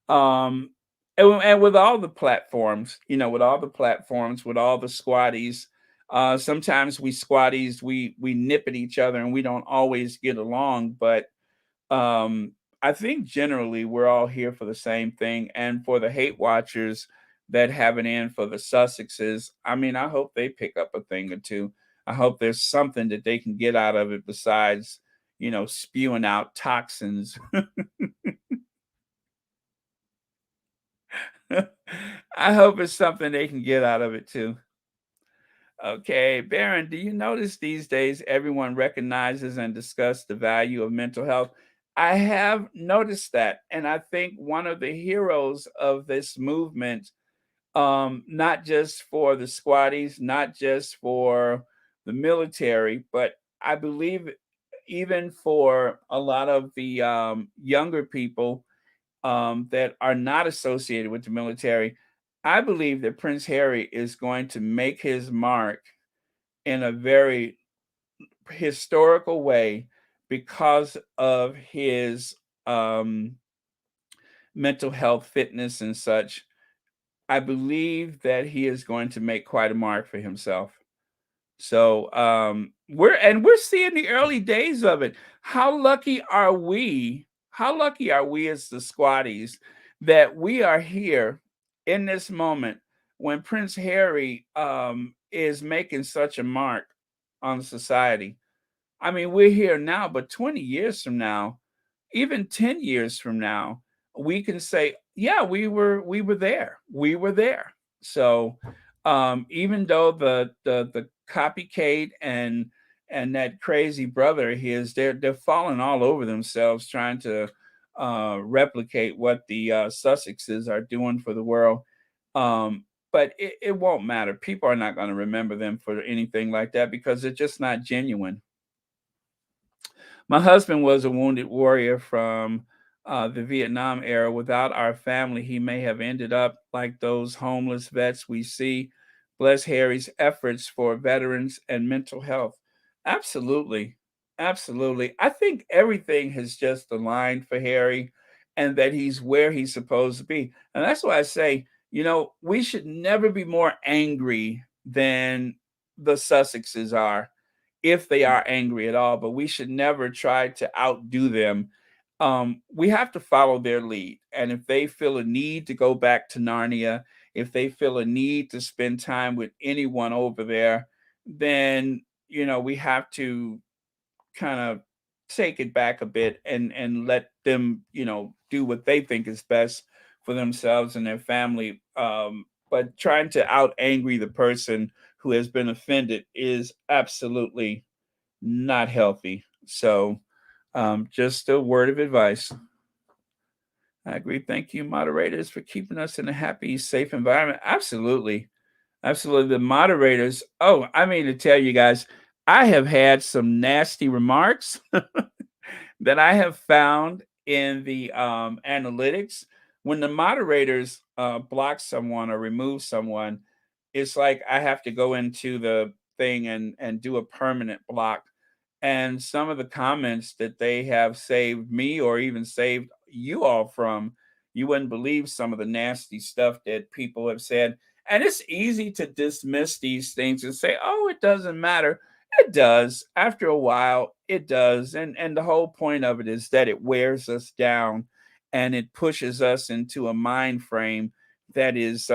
um, and with all the platforms, with all the platforms, with all the squatties, sometimes we squatties we nip at each other and we don't always get along. But I think generally we're all here for the same thing. And for the hate watchers that have it in for the Sussexes, I mean, I hope they pick up a thing or two. I hope there's something that they can get out of it besides, spewing out toxins. I hope it's something they can get out of it too. Okay, Baron, do you notice these days everyone recognizes and discusses the value of mental health? I have noticed that. And I think one of the heroes of this movement, not just for the squatties, not just for the military, but I believe even for a lot of the younger people that are not associated with the military, I believe that Prince Harry is going to make his mark in a very historical way because of his mental health, fitness, and such. I believe that he is going to make quite a mark for himself. So we're seeing the early days of it. How lucky are we? How lucky are we as the squatties that we are here in this moment when Prince Harry is making such a mark on society? I mean, we're here now, but 20 years from now, even 10 years from now, we can say, yeah, we were there. We were there. So even though the copycat and that crazy brother of his, they're falling all over themselves trying to replicate what the Sussexes are doing for the world. But it won't matter. People are not going to remember them for anything like that because it's just not genuine. My husband was a wounded warrior from the Vietnam era. Without our family, he may have ended up like those homeless vets we see. Bless Harry's efforts for veterans and mental health. Absolutely. Absolutely. I think everything has just aligned for Harry and that he's where he's supposed to be. And that's why I say, we should never be more angry than the Sussexes are, if they are angry at all, but we should never try to outdo them. We have to follow their lead. And if they feel a need to go back to Narnia, if they feel a need to spend time with anyone over there, then, we have to kind of take it back a bit and let them, do what they think is best for themselves and their family. But trying to out angry the person who has been offended is absolutely not healthy. So, just a word of advice. I agree. Thank you, moderators, for keeping us in a happy, safe environment. Absolutely. Absolutely. The moderators. Oh, I mean to tell you guys, I have had some nasty remarks that I have found in the analytics. When the moderators block someone or remove someone, it's like I have to go into the thing and do a permanent block. And some of the comments that they have saved me or even saved you all from, you wouldn't believe some of the nasty stuff that people have said. And it's easy to dismiss these things and say, oh, it doesn't matter. It does. After a while, it does. And the whole point of it is that it wears us down and it pushes us into a mind frame that is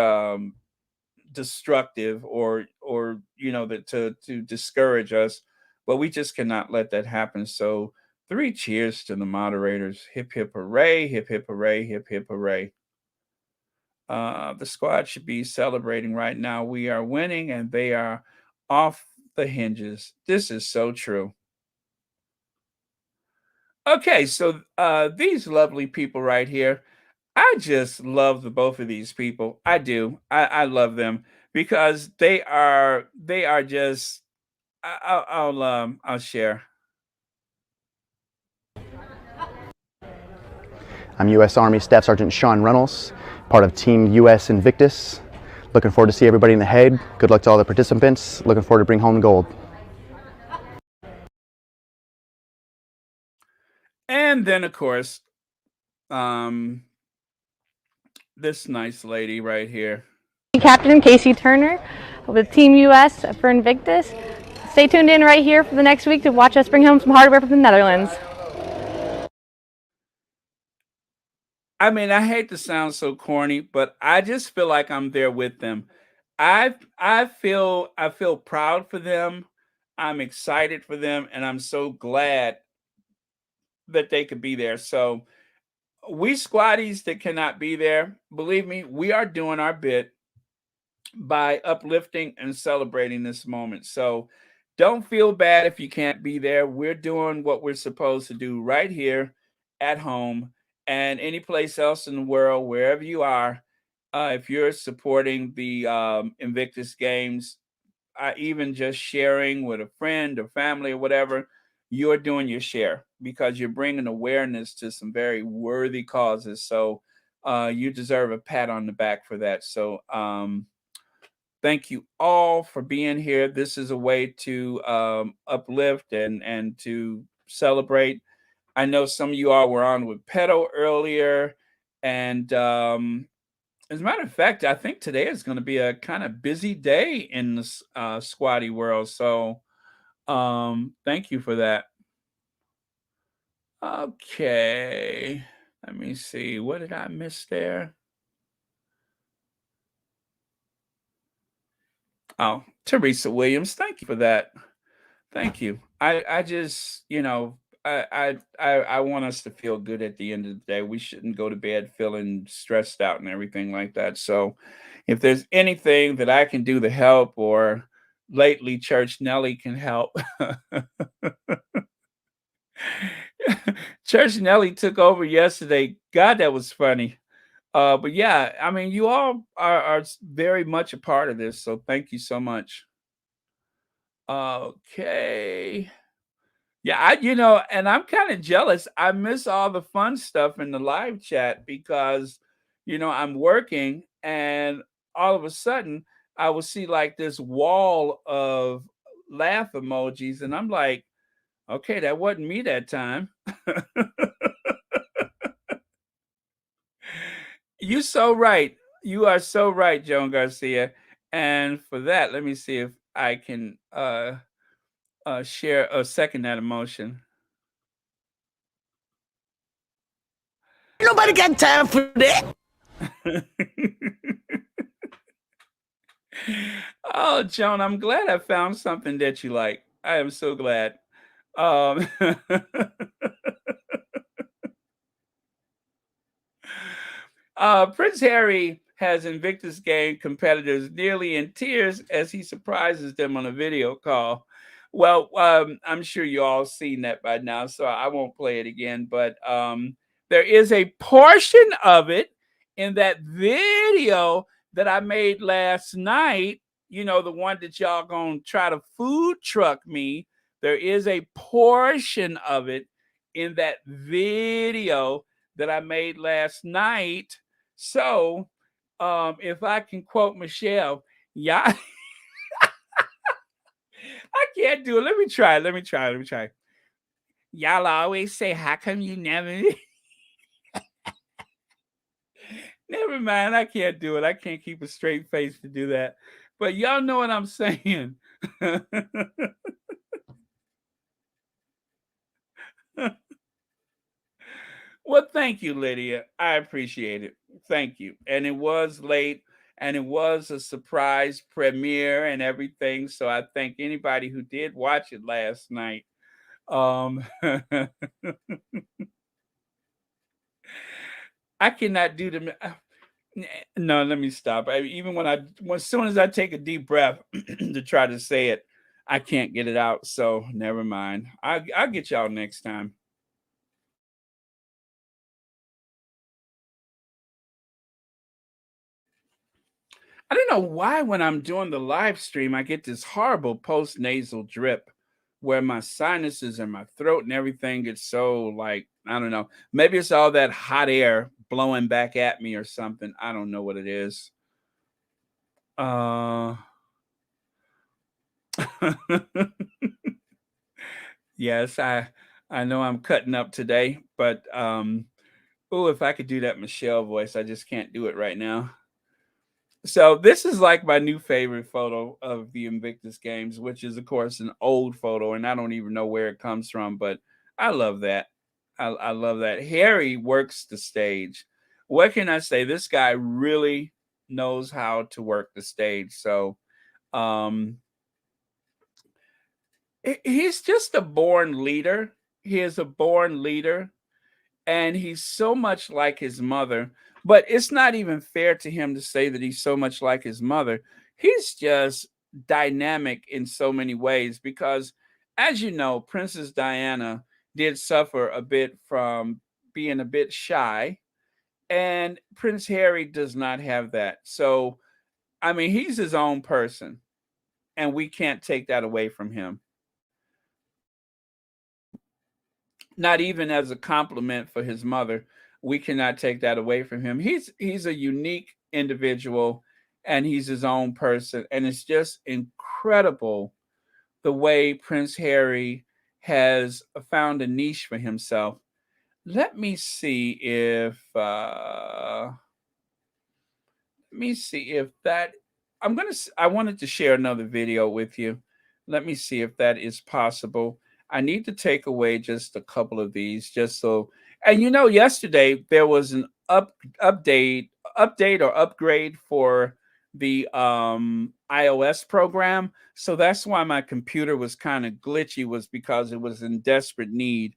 destructive or that to discourage us, but we just cannot let that happen. So 3 cheers to the moderators. Hip hip hooray, hip hip hooray, hip hip hooray. The squad should be celebrating right now. We are winning and they are off the hinges. This is so true. Okay, so these lovely people right here, I just love the both of these people. I do. I love them because they are just. I'll share. I'm U.S. Army Staff Sergeant Sean Reynolds, part of Team U.S. Invictus. Looking forward to see everybody in the Hague. Good luck to all the participants. Looking forward to bring home gold. And then of course, this nice lady right here. Captain Casey Turner with Team US for Invictus. Stay tuned in right here for the next week to watch us bring home some hardware from the Netherlands. I mean, I hate to sound so corny, but I just feel like I'm there with them. I feel proud for them. I'm excited for them, and I'm so glad that they could be there. So we squaddies that cannot be there, believe me, we are doing our bit by uplifting and celebrating this moment. So don't feel bad if you can't be there. We're doing what we're supposed to do right here at home and any place else in the world, wherever you are. If you're supporting the Invictus Games, even just sharing with a friend or family or whatever, you're doing your share because you're bringing awareness to some very worthy causes. So you deserve a pat on the back for that. So thank you all for being here. This is a way to uplift and to celebrate. I know some of you all were on with Pedo earlier, and as a matter of fact, I think today is going to be a kind of busy day in the squatty world. So thank you for that. Okay, let me see. What did I miss there? Oh, Teresa Williams, thank you for that. Thank you. I just, I want us to feel good at the end of the day. We shouldn't go to bed feeling stressed out and everything like that. So if there's anything that I can do to help or lately Church Nelly can help. Church Nelly took over yesterday. God, that was funny. But yeah, I mean, you all are very much a part of this. So thank you so much. Okay. Yeah, and I'm kind of jealous. I miss all the fun stuff in the live chat because, I'm working and all of a sudden I will see like this wall of laugh emojis and I'm like, okay, that wasn't me that time. You're so right. You are so right, Joan Garcia. And for that, let me see if I can share or second that emotion. Nobody got time for that. Oh, Joan, I'm glad I found something that you like. I am so glad. Um, Prince Harry has Invictus Game competitors nearly in tears as he surprises them on a video call. Well, I'm sure you all seen that by now, so I won't play it again. But There is a portion of it in that video that I made last night. You know, the one that y'all gonna try to food truck me. There is a portion of it in that video that I made last night. So, if I can quote Michelle, yeah, I can't do it. Let me try. Y'all always say, how come you never? Never mind. I can't do it. I can't keep a straight face to do that. But y'all know what I'm saying. Well, thank you, Lydia. I appreciate it. Thank you. And it was late and it was a surprise premiere and everything. So I thank anybody who did watch it last night. I cannot do the. No, let me stop. Even as soon as I take a deep breath to try to say it, I can't get it out. So never mind. I'll get y'all next time. I don't know why when I'm doing the live stream, I get this horrible post-nasal drip where my sinuses and my throat and everything gets so like, I don't know. Maybe it's all that hot air blowing back at me or something. I don't know what it is. Yes, I know I'm cutting up today, but if I could do that Michelle voice, I just can't do it right now. So this is like my new favorite photo of the Invictus Games, which is of course an old photo, and I don't even know where it comes from, but I love that. I love that. Harry works the stage. What can I say? This guy really knows how to work the stage. So he's just a born leader. He is a born leader, and he's so much like his mother. But it's not even fair to him to say that he's so much like his mother. He's just dynamic in so many ways because, as you know, Princess Diana did suffer a bit from being a bit shy, and Prince Harry does not have that. So, I mean, he's his own person, and we can't take that away from him. Not even as a compliment for his mother. We cannot take that away from him. He's a unique individual and he's his own person. And it's just incredible the way Prince Harry has found a niche for himself. Let me see if that I wanted to share another video with you. Let me see if that is possible. I need to take away just a couple of these just so. And you know, yesterday there was an update or upgrade for the iOS program. So that's why my computer was kind of glitchy, was because it was in desperate need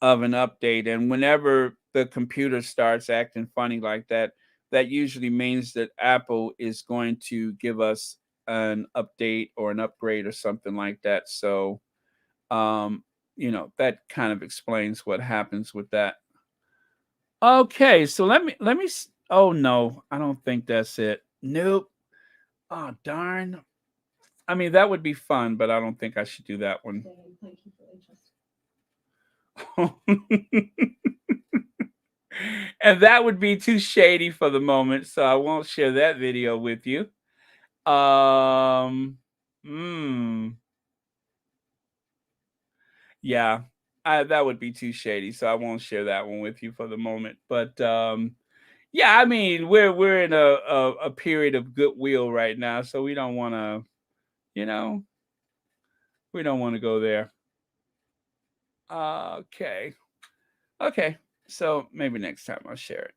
of an update. And whenever the computer starts acting funny like that, that usually means that Apple is going to give us an update or an upgrade or something like that. So you know, that kind of explains what happens with that. Okay, so let me oh no, I don't think that's it. Nope. Oh darn. I mean, that would be fun, but I don't think I should do that one. And that would be too shady for the moment, so I won't share that video with you. Yeah, that would be too shady, so I won't share that one with you for the moment. But yeah, I mean, we're in a period of goodwill right now, so we don't want to, you know, we don't want to go there. Okay, so maybe next time I'll share it.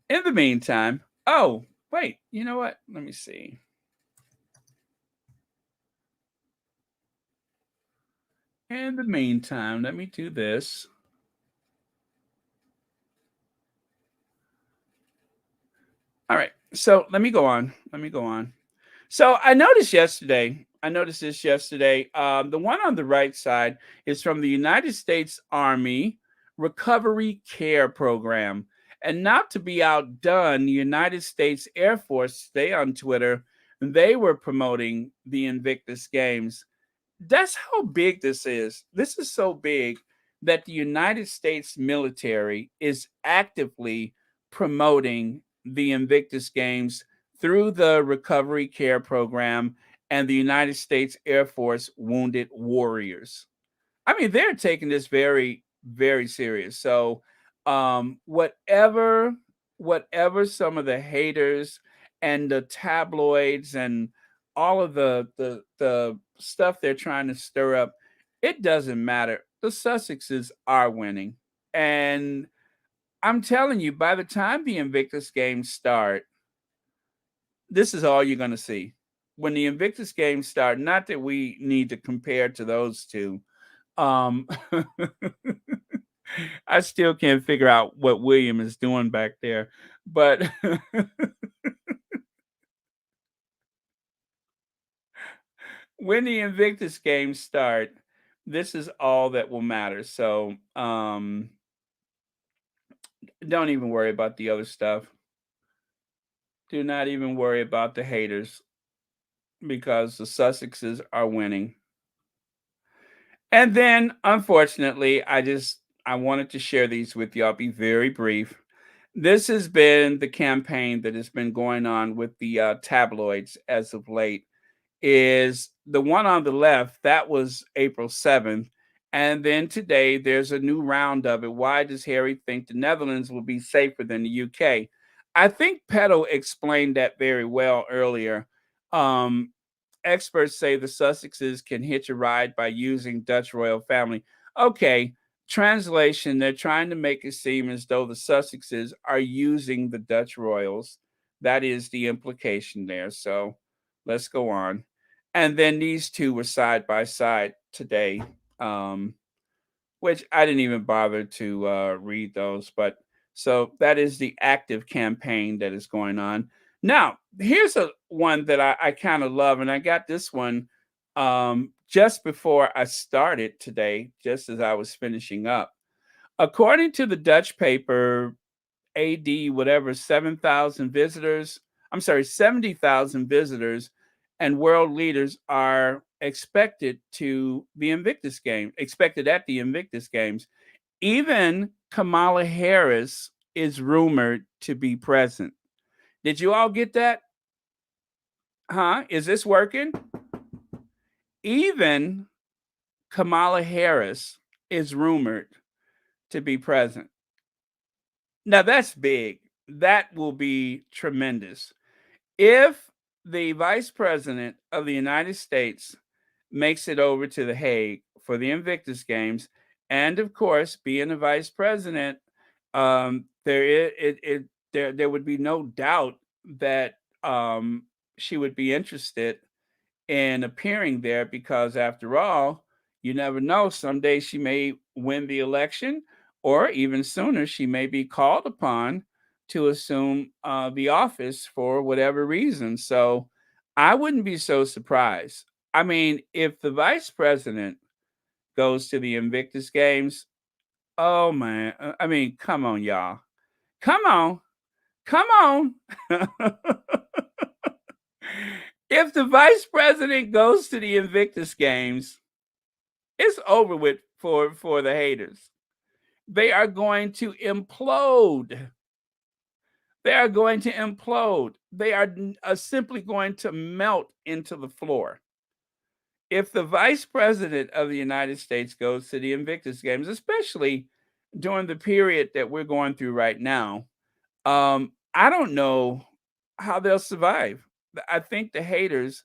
In the meantime, oh wait, you know what? Let me see. In the meantime, let me do this. All right, so let me go on. So I noticed this yesterday. The one on the right side is from the United States Army recovery care program. And not to be outdone, the United States Air Force, stay on Twitter, they were promoting the Invictus Games. That's how big this is. This is so big that the United States military is actively promoting the Invictus Games through the Recovery Care Program and the United States Air Force Wounded Warriors. I mean, they're taking this very, very serious. So, whatever some of the haters and the tabloids and all of the stuff they're trying to stir up, it doesn't matter. The Sussexes are winning, and I'm telling you, by the time the Invictus Games start, this is all you're going to see. When the Invictus Games start, not that we need to compare to those two. Um, I still can't figure out what William is doing back there, but when the Invictus Games start, this is all that will matter. So, don't even worry about the other stuff. Do not even worry about the haters because the Sussexes are winning. And then, unfortunately, I wanted to share these with you. I'll be very brief. This has been the campaign that has been going on with the tabloids as of late. Is the one on the left that was April 7th, and then today there's a new round of it. Why does Harry think the Netherlands will be safer than the UK? I think Peto explained that very well earlier. Experts say the Sussexes can hitch a ride by using Dutch royal family. Okay, translation, they're trying to make it seem as though the Sussexes are using the Dutch royals. That is the implication there. So let's go on. And then these two were side by side today, which I didn't even bother to read those. But so that is the active campaign that is going on. Now, here's one that I kind of love, and I got this one just before I started today, just as I was finishing up. According to the Dutch paper, AD, whatever, 7,000 visitors, 70,000 visitors and world leaders are expected at the Invictus Games. Even Kamala Harris is rumored to be present. Did you all get that? Huh? Is this working? Even Kamala Harris is rumored to be present. Now that's big. That will be tremendous. If the Vice President of the United States makes it over to The Hague for the Invictus Games, and of course, being the Vice President, there would be no doubt that she would be interested in appearing there because, after all, you never know. Someday she may win the election, or even sooner, she may be called upon to assume the office for whatever reason. So I wouldn't be so surprised. I mean, if the Vice President goes to the Invictus Games, oh man, I mean, come on, y'all. Come on. Come on. If the Vice President goes to the Invictus Games, it's over with for the haters. They are going to implode. They are going to implode. They are simply going to melt into the floor. If the Vice President of the United States goes to the Invictus Games, especially during the period that we're going through right now, I don't know how they'll survive. I think the haters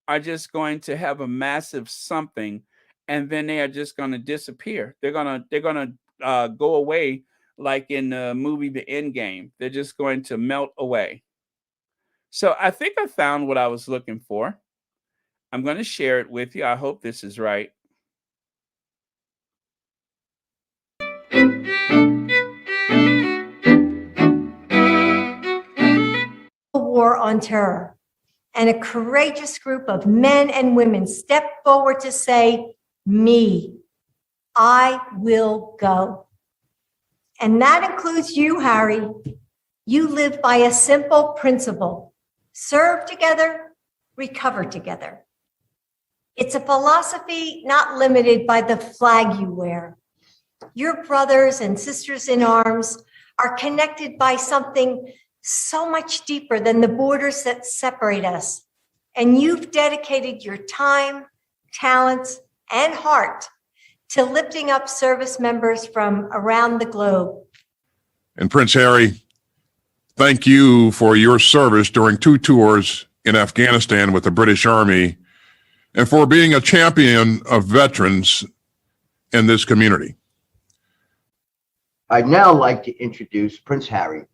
are just going to have a massive something, and then they are just going to disappear. They're gonna go away like in the movie The Endgame. They're just going to melt away. So I think I found what I was looking for. I'm going to share it with you. I hope this is right. War on terror. And a courageous group of men and women stepped forward to say, me, I will go. And that includes you, Harry. You live by a simple principle: serve together, recover together. It's a philosophy not limited by the flag you wear. Your brothers and sisters in arms are connected by something so much deeper than the borders that separate us. And you've dedicated your time, talents, and heart to lifting up service members from around the globe. And Prince Harry, thank you for your service during 2 tours in Afghanistan with the British Army and for being a champion of veterans in this community. I'd now like to introduce Prince Harry,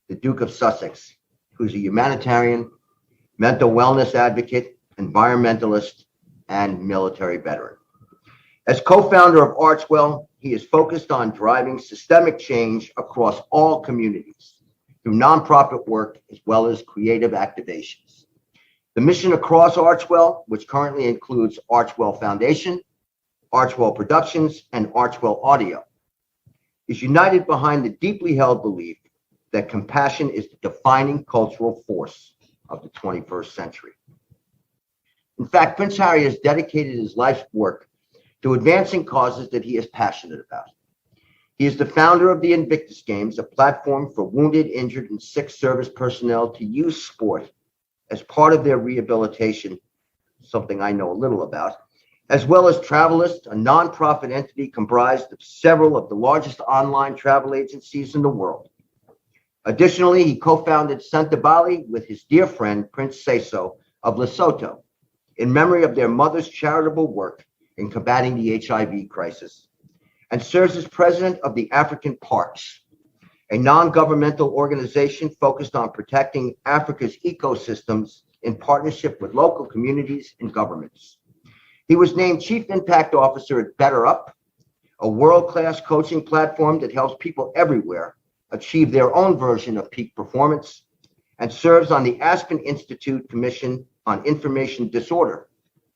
the Duke of Sussex, who's a humanitarian, mental wellness advocate, environmentalist, and military veteran. As co-founder of Archwell, he is focused on driving systemic change across all communities through nonprofit work as well as creative activations. The mission across Archwell, which currently includes Archwell Foundation, Archwell Productions, and Archwell Audio, is united behind the deeply held belief that compassion is the defining cultural force of the 21st century. In fact, Prince Harry has dedicated his life's work to advancing causes that he is passionate about. He is the founder of the Invictus Games, a platform for wounded, injured, and sick service personnel to use sport as part of their rehabilitation, something I know a little about, as well as Travelist, a nonprofit entity comprised of several of the largest online travel agencies in the world. Additionally, he co-founded Santa Bali with his dear friend, Prince Seso of Lesotho, in memory of their mother's charitable work in combating the HIV crisis, and serves as president of the African Parks, a non-governmental organization focused on protecting Africa's ecosystems in partnership with local communities and governments. He was named Chief Impact Officer at BetterUp, a world-class coaching platform that helps people everywhere achieve their own version of peak performance, and serves on the Aspen Institute Commission on Information Disorder,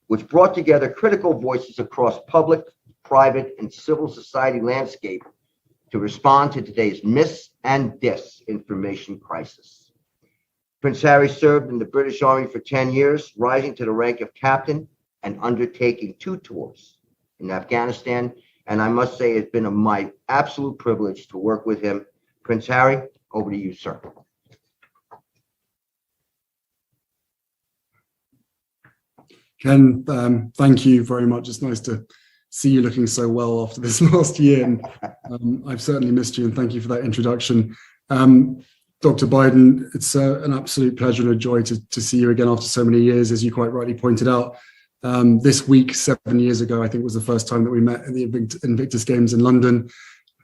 which brought together critical voices across public, private, and civil society landscape to respond to today's mis- and disinformation crisis. Prince Harry served in the British Army for 10 years, rising to the rank of captain and undertaking 2 tours in Afghanistan. And I must say it's been my absolute privilege to work with him. Prince Harry, over to you, sir. Ken, thank you very much. It's nice to see you looking so well after this last year. And I've certainly missed you, and thank you for that introduction. Dr. Biden, it's an absolute pleasure and a joy to see you again after so many years, as you quite rightly pointed out. This week, 7 years ago, I think was the first time that we met at the Invictus Games in London,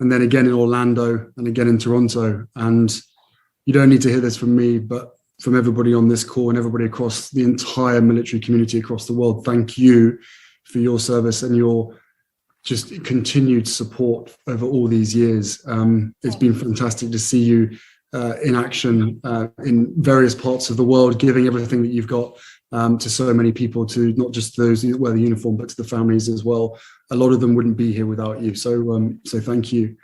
and then again in Orlando and again in Toronto. And you don't need to hear this from me, but from everybody on this call and everybody across the entire military community across the world, thank you for your service and your just continued support over all these years. It's been fantastic to see you in action in various parts of the world, giving everything that you've got to so many people, to not just those who wear the uniform, but to the families as well. A lot of them wouldn't be here without you. So thank you.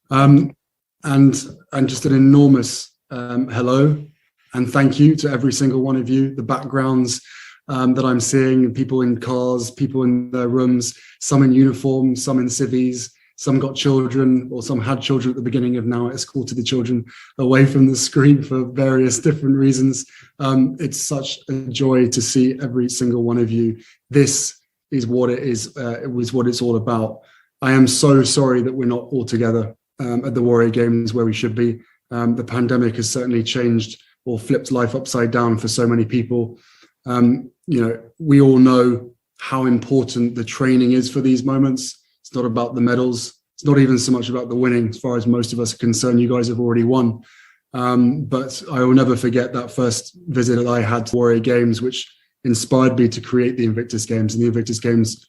And just an enormous hello and thank you to every single one of you. The backgrounds that I'm seeing, people in cars, people in their rooms, some in uniform, some in civvies, some got children, or some had children at the beginning, have now escorted the children away from the screen for various different reasons. It's such a joy to see every single one of you. This is what it is. It was what it's all about. I am so sorry that we're not all together at the Warrior Games where we should be. The pandemic has certainly changed or flipped life upside down for so many people. We all know how important the training is for these moments. It's not about the medals. It's not even so much about the winning, as far as most of us are concerned. You guys have already won. But I will never forget that first visit that I had to Warrior Games, which inspired me to create the Invictus Games. And the Invictus Games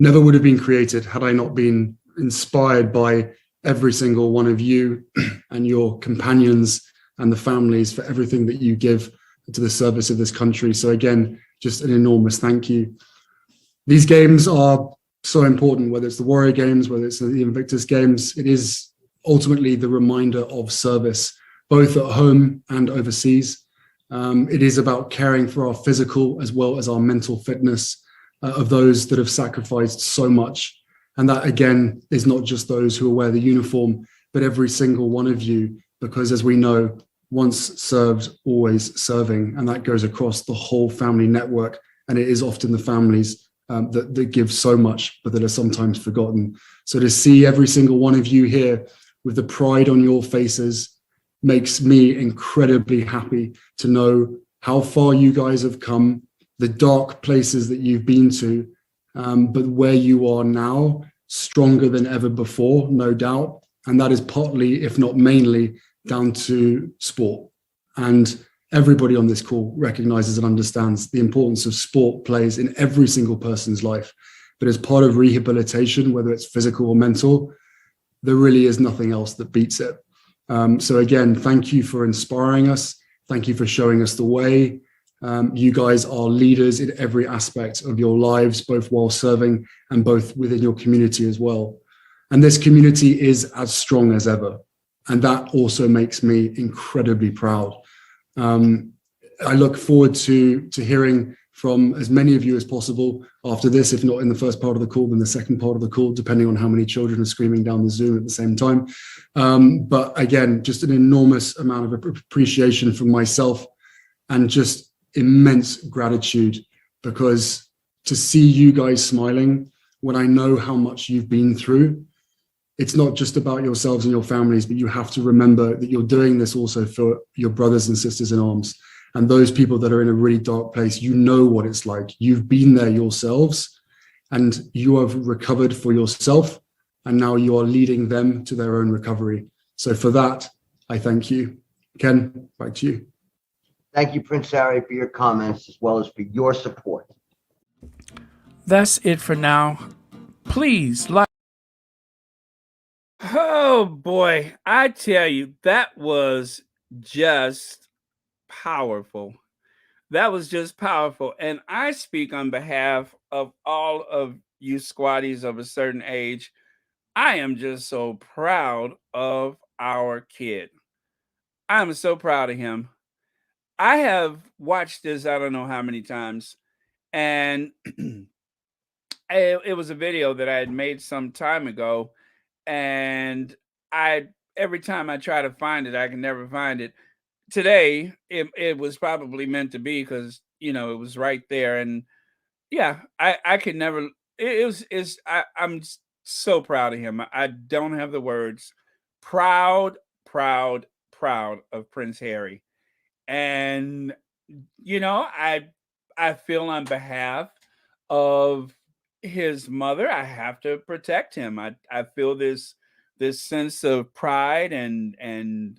never would have been created had I not been inspired by every single one of you and your companions and the families for everything that you give to the service of this country. So again, just an enormous thank you. These games are so important, whether it's the Warrior Games, whether it's the Invictus Games. It is ultimately the reminder of service, both at home and overseas. It is about caring for our physical as well as our mental fitness of those that have sacrificed so much. And that, again, is not just those who wear the uniform, but every single one of you, because as we know, once served, always serving. And that goes across the whole family network. And it is often the families that give so much, but that are sometimes forgotten. So to see every single one of you here with the pride on your faces makes me incredibly happy to know how far you guys have come, the dark places that you've been to, but where you are now, stronger than ever before, no doubt. And that is partly, if not mainly, down to sport. And everybody on this call recognizes and understands the importance of sport plays in every single person's life. But as part of rehabilitation, whether it's physical or mental, there really is nothing else that beats it. So again, thank you for inspiring us. Thank you for showing us the way. You guys are leaders in every aspect of your lives, both while serving and both within your community as well. And this community is as strong as ever. And that also makes me incredibly proud. I look forward to hearing from as many of you as possible after this, if not in the first part of the call, then the second part of the call, depending on how many children are screaming down the Zoom at the same time. But again, just an enormous amount of appreciation from myself and just immense gratitude, because to see you guys smiling when I know how much you've been through, it's not just about yourselves and your families, but you have to remember that you're doing this also for your brothers and sisters in arms. And those people that are in a really dark place, you know what it's like. You've been there yourselves and you have recovered for yourself. And now you are leading them to their own recovery. So for that, I thank you. Ken, back to you. Thank you, Prince Harry, for your comments as well as for your support. That's it for now. Please like. Oh boy, I tell you, that was just powerful. That was just powerful. And I speak on behalf of all of you squaddies of a certain age. I am just so proud of our kid. I'm so proud of him. I have watched this, I don't know how many times. And it was a video that I had made some time ago. And every time I try to find it, I can never find it. Today, it was probably meant to be because, it was right there. And yeah, I could never, I'm so proud of him. I don't have the words. Proud, proud, proud of Prince Harry. And, I feel on behalf of his mother, I have to protect him. I feel this sense of pride and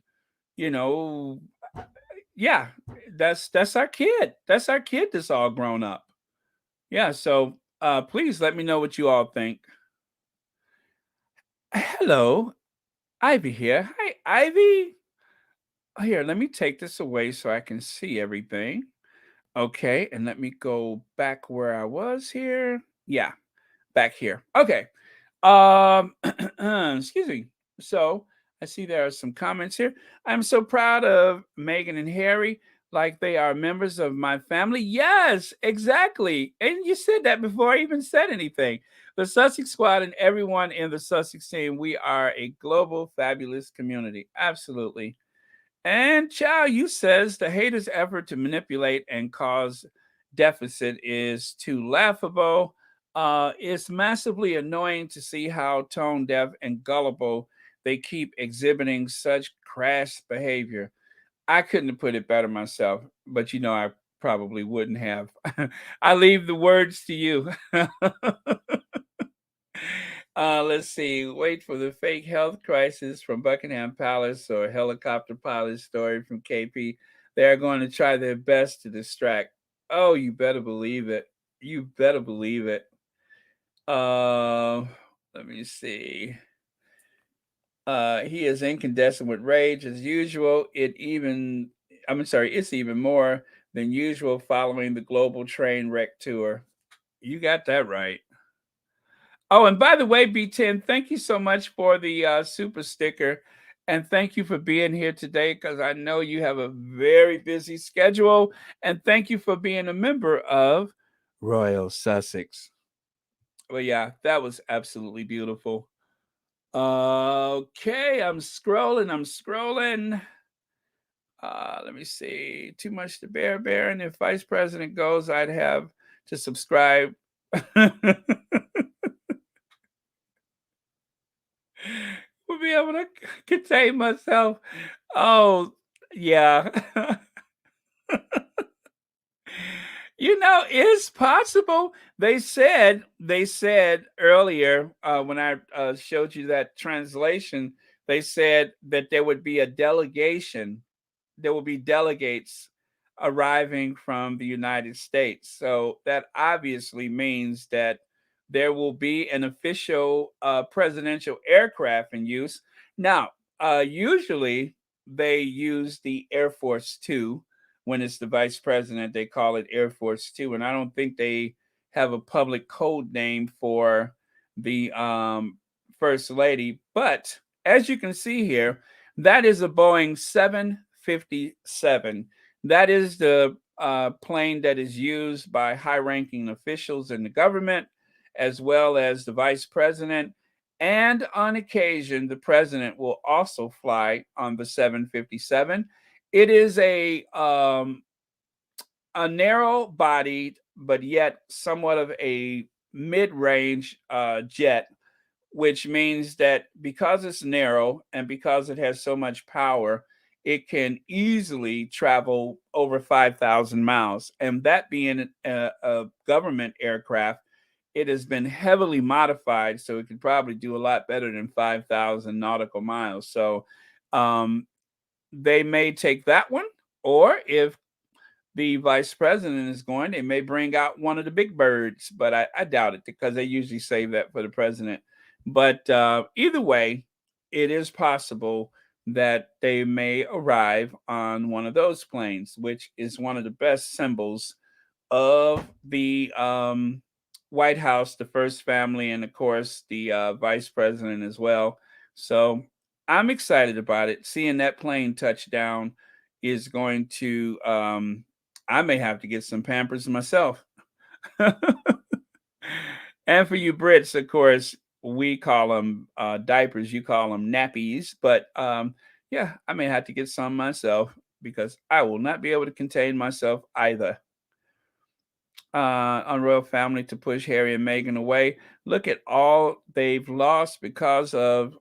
yeah, that's our kid. That's our kid that's all grown up. Yeah, so please let me know what you all think. Hello, Ivy here. Hi, Ivy. Here, let me take this away so I can see everything. Okay, and let me go back where I was here. Yeah, back here. Okay. Excuse me. So I see there are some comments here. I'm so proud of Meghan and Harry, like they are members of my family. Yes, exactly. And you said that before I even said anything. The Sussex Squad and everyone in the Sussex team, we are a global, fabulous community. Absolutely. And Chow, you says the haters' effort to manipulate and cause deficit is too laughable. It's massively annoying to see how tone deaf and gullible they keep exhibiting such crass behavior. I couldn't have put it better myself, but I probably wouldn't have. I leave the words to you. Let's see. Wait for the fake health crisis from Buckingham Palace or helicopter pilot story from KP. They're going to try their best to distract. Oh, you better believe it. You better believe it. Let me see. He is incandescent with rage as usual. It's even more than usual following the global train wreck tour. You got that right. Oh, and by the way, B10, thank you so much for the super sticker. And thank you for being here today because I know you have a very busy schedule. And thank you for being a member of Royal Sussex. Well, yeah, that was absolutely beautiful. Okay, I'm scrolling. Let me see. Too much to bear. And if Vice President goes, I'd have to subscribe. Will be able to contain myself. Oh, yeah. It's possible. They said earlier when I showed you that translation, they said that there would be a delegation. There will be delegates arriving from the United States. So that obviously means that there will be an official presidential aircraft in use. Now, usually they use the Air Force Two when it's the vice president. They call it Air Force Two, and I don't think they have a public code name for the first lady. But as you can see here, that is a Boeing 757. That is the plane that is used by high ranking officials in the government, as well as the vice president. And on occasion, the president will also fly on the 757. It is a narrow bodied, but yet somewhat of a mid range jet, which means that because it's narrow and because it has so much power, it can easily travel over 5,000 miles. And that being a government aircraft, it has been heavily modified, so it could probably do a lot better than 5,000 nautical miles. So they may take that one, or if the vice president is going, they may bring out one of the big birds, but I doubt it because they usually save that for the president. But either way, it is possible that they may arrive on one of those planes, which is one of the best symbols of the White House, the first family, and of course the vice president as well. So I'm excited about it. Seeing that plane touch down is going to I may have to get some Pampers myself. And for you Brits, of course, we call them diapers. You call them nappies. But yeah, I may have to get some myself because I will not be able to contain myself either. On royal family to push Harry and Meghan away. Look at all they've lost because of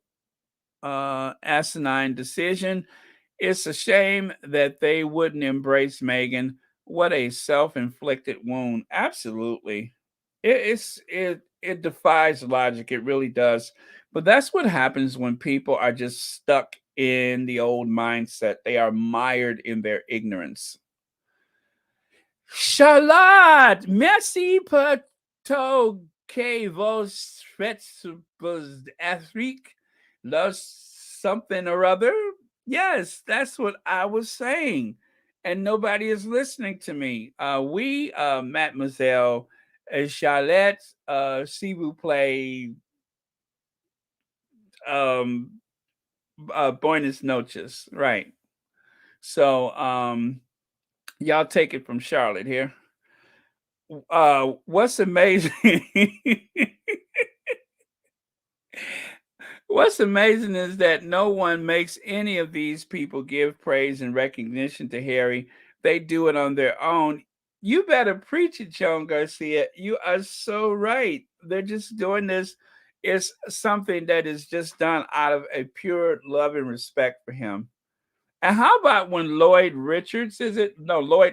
asinine decision. It's a shame that they wouldn't embrace Meghan. What a self-inflicted wound. Absolutely. It defies logic. It really does. But that's what happens when people are just stuck in the old mindset. They are mired in their ignorance. Charlotte, merci pour tout que vos faites Afrique. Something or other. Yes, that's what I was saying. And nobody is listening to me. Oui, mademoiselle Charlotte, s'il vous plaît, buenas noches. Right. So, y'all take it from Charlotte here. What's amazing? What's amazing is that no one makes any of these people give praise and recognition to Harry. They do it on their own. You better preach it, Joan Garcia. You are so right. They're just doing this. It's something that is just done out of a pure love and respect for him. And how about when Lloyd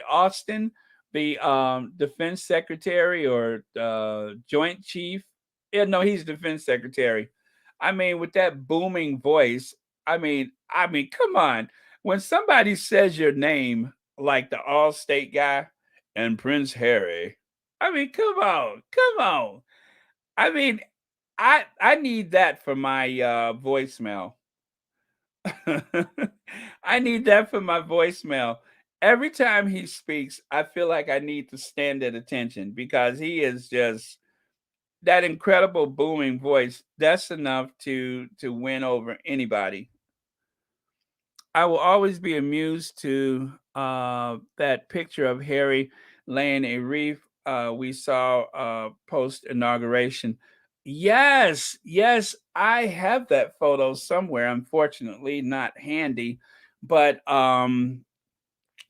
Austin, the defense secretary or joint chief? Yeah, no, he's defense secretary. I mean, with that booming voice, I mean, come on. When somebody says your name, like the Allstate guy and Prince Harry, I mean, come on. I mean, I need that for my voicemail. I need that for my voicemail. Every time he speaks, I feel like I need to stand at attention because he is just that incredible booming voice, that's enough to win over anybody. I will always be amused to that picture of Harry laying a wreath we saw post inauguration. Yes, yes, I have that photo somewhere. Unfortunately, not handy, but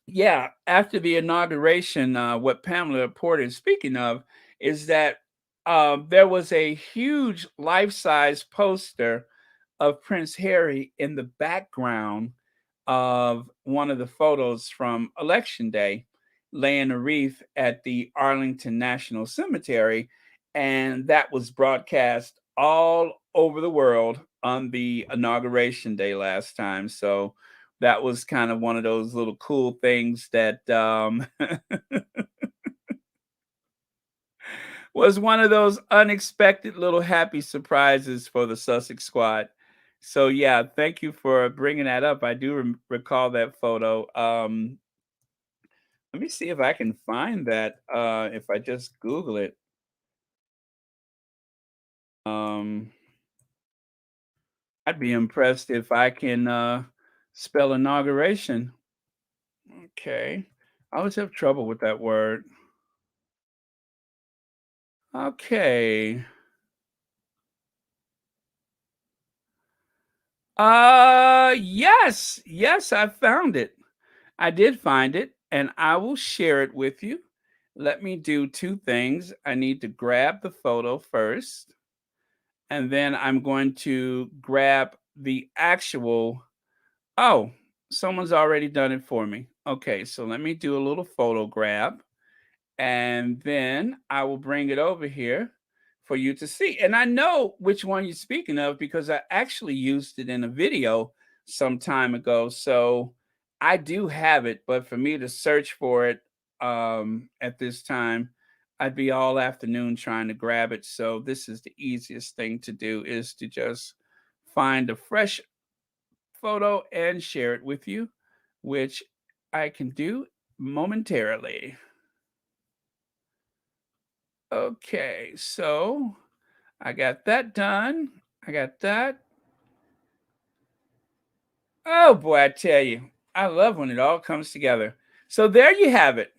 yeah, after the inauguration, what Pamela reported, speaking of, is that there was a huge life size poster of Prince Harry in the background of one of the photos from Election Day, laying a wreath at the Arlington National Cemetery. And that was broadcast all over the world on the inauguration day last time. So that was kind of one of those little cool things that was one of those unexpected little happy surprises for the Sussex Squad. So yeah, thank you for bringing that up. I do recall that photo. Let me see if I can find that. If I just Google it. Um, I'd be impressed if I can spell inauguration. Okay, I always have trouble with that word. Okay. Yes, yes, I found it. I did find it, and I will share it with you. Let me do two things. I need to grab the photo first, and then I'm going to grab the actual. Oh, someone's already done it for me. Okay, so let me do a little photo grab, and then I will bring it over here for you to see. And I know which one you're speaking of because I actually used it in a video some time ago. So I do have it, but for me to search for it at this time, I'd be all afternoon trying to grab it. So this is the easiest thing to do is to just find a fresh photo and share it with you, which I can do momentarily. Okay, so I got that done. I got that. Oh boy, I tell you, I love when it all comes together. So there you have it.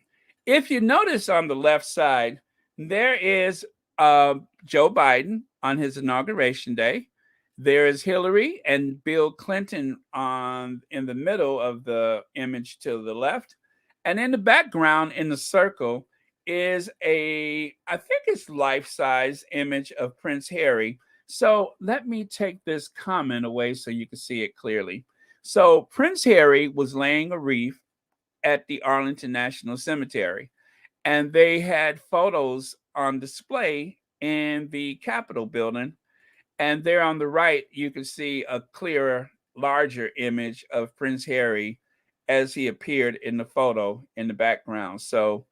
If you notice on the left side, there is Joe Biden on his inauguration day. There is Hillary and Bill Clinton on in the middle of the image to the left. And in the background in the circle is I think it's life-size image of Prince Harry. So let me take this comment away so you can see it clearly. So Prince Harry was laying a wreath at the Arlington National Cemetery, and they had photos on display in the Capitol building. And there on the right, you can see a clearer, larger image of Prince Harry as he appeared in the photo in the background. So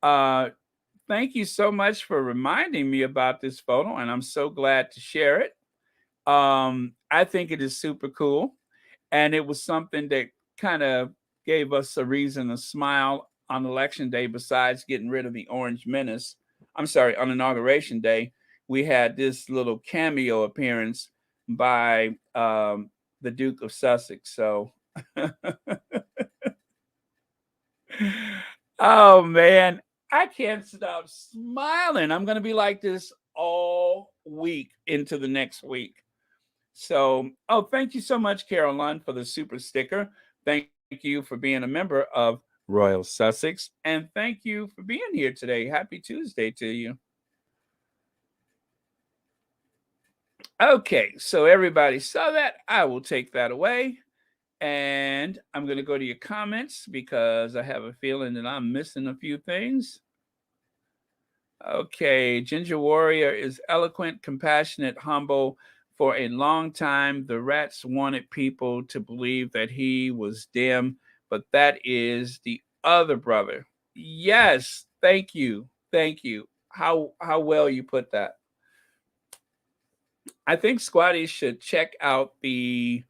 thank you so much for reminding me about this photo, and I'm so glad to share it. I think it is super cool. And it was something that kind of gave us a reason to smile on election day besides getting rid of the orange menace. I'm sorry, on inauguration day, we had this little cameo appearance by the Duke of Sussex. So, oh man, I can't stop smiling. I'm going to be like this all week into the next week. So, oh, thank you so much, Caroline, for the super sticker. Thank you for being a member of Royal Sussex. And thank you for being here today. Happy Tuesday to you. Okay, so everybody saw that. I will take that away. And I'm going to go to your comments because I have a feeling that I'm missing a few things. Okay, Ginger Warrior is eloquent, compassionate, humble. For a long time, the rats wanted people to believe that he was dim, but that is the other brother. Yes, thank you. Thank you. How well you put that. I think Squatty should check out the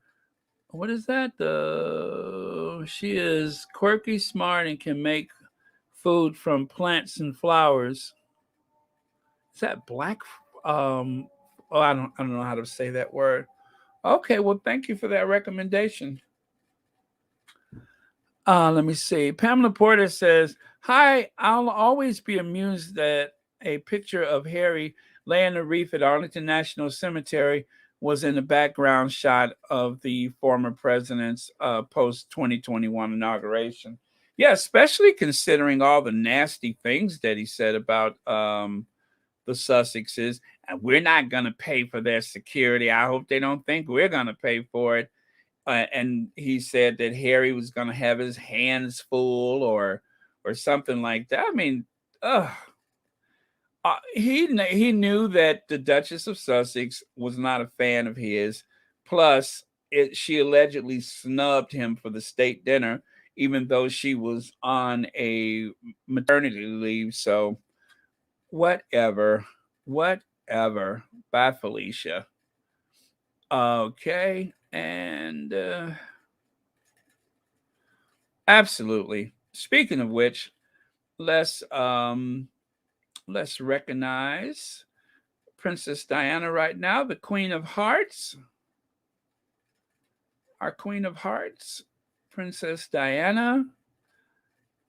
what is that? She is quirky, smart, and can make food from plants and flowers. Is that black I don't know how to say that word. Okay, well, thank you for that recommendation. Let me see. Pamela Porter says, "Hi, I'll always be amused that a picture of Harry laying the wreath at Arlington National Cemetery was in the background shot of the former president's post 2021 inauguration." Yeah, especially considering all the nasty things that he said about the Sussexes. And we're not going to pay for their security. I hope they don't think we're going to pay for it. And he said that Harry was going to have his hands full or something like that. I mean, he knew that the Duchess of Sussex was not a fan of his. Plus, she allegedly snubbed him for the state dinner, even though she was on a maternity leave. So, whatever. Bye, Felicia. Okay. And absolutely. Speaking of which, let's recognize Princess Diana right now, the Queen of Hearts. Our Queen of Hearts, Princess Diana.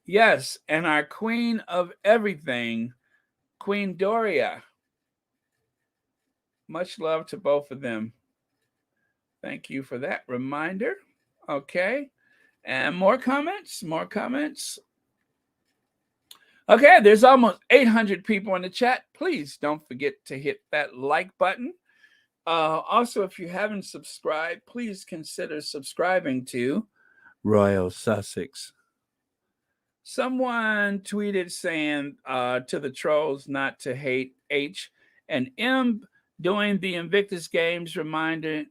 Yes, and our Queen of Everything, Queen Doria. Much love to both of them. Thank you for that reminder. Okay. And more comments. Okay, there's almost 800 people in the chat. Please don't forget to hit that like button. Also, if you haven't subscribed, please consider subscribing to Royal Sussex. Someone tweeted saying to the trolls not to hate H and M doing the Invictus Games reminder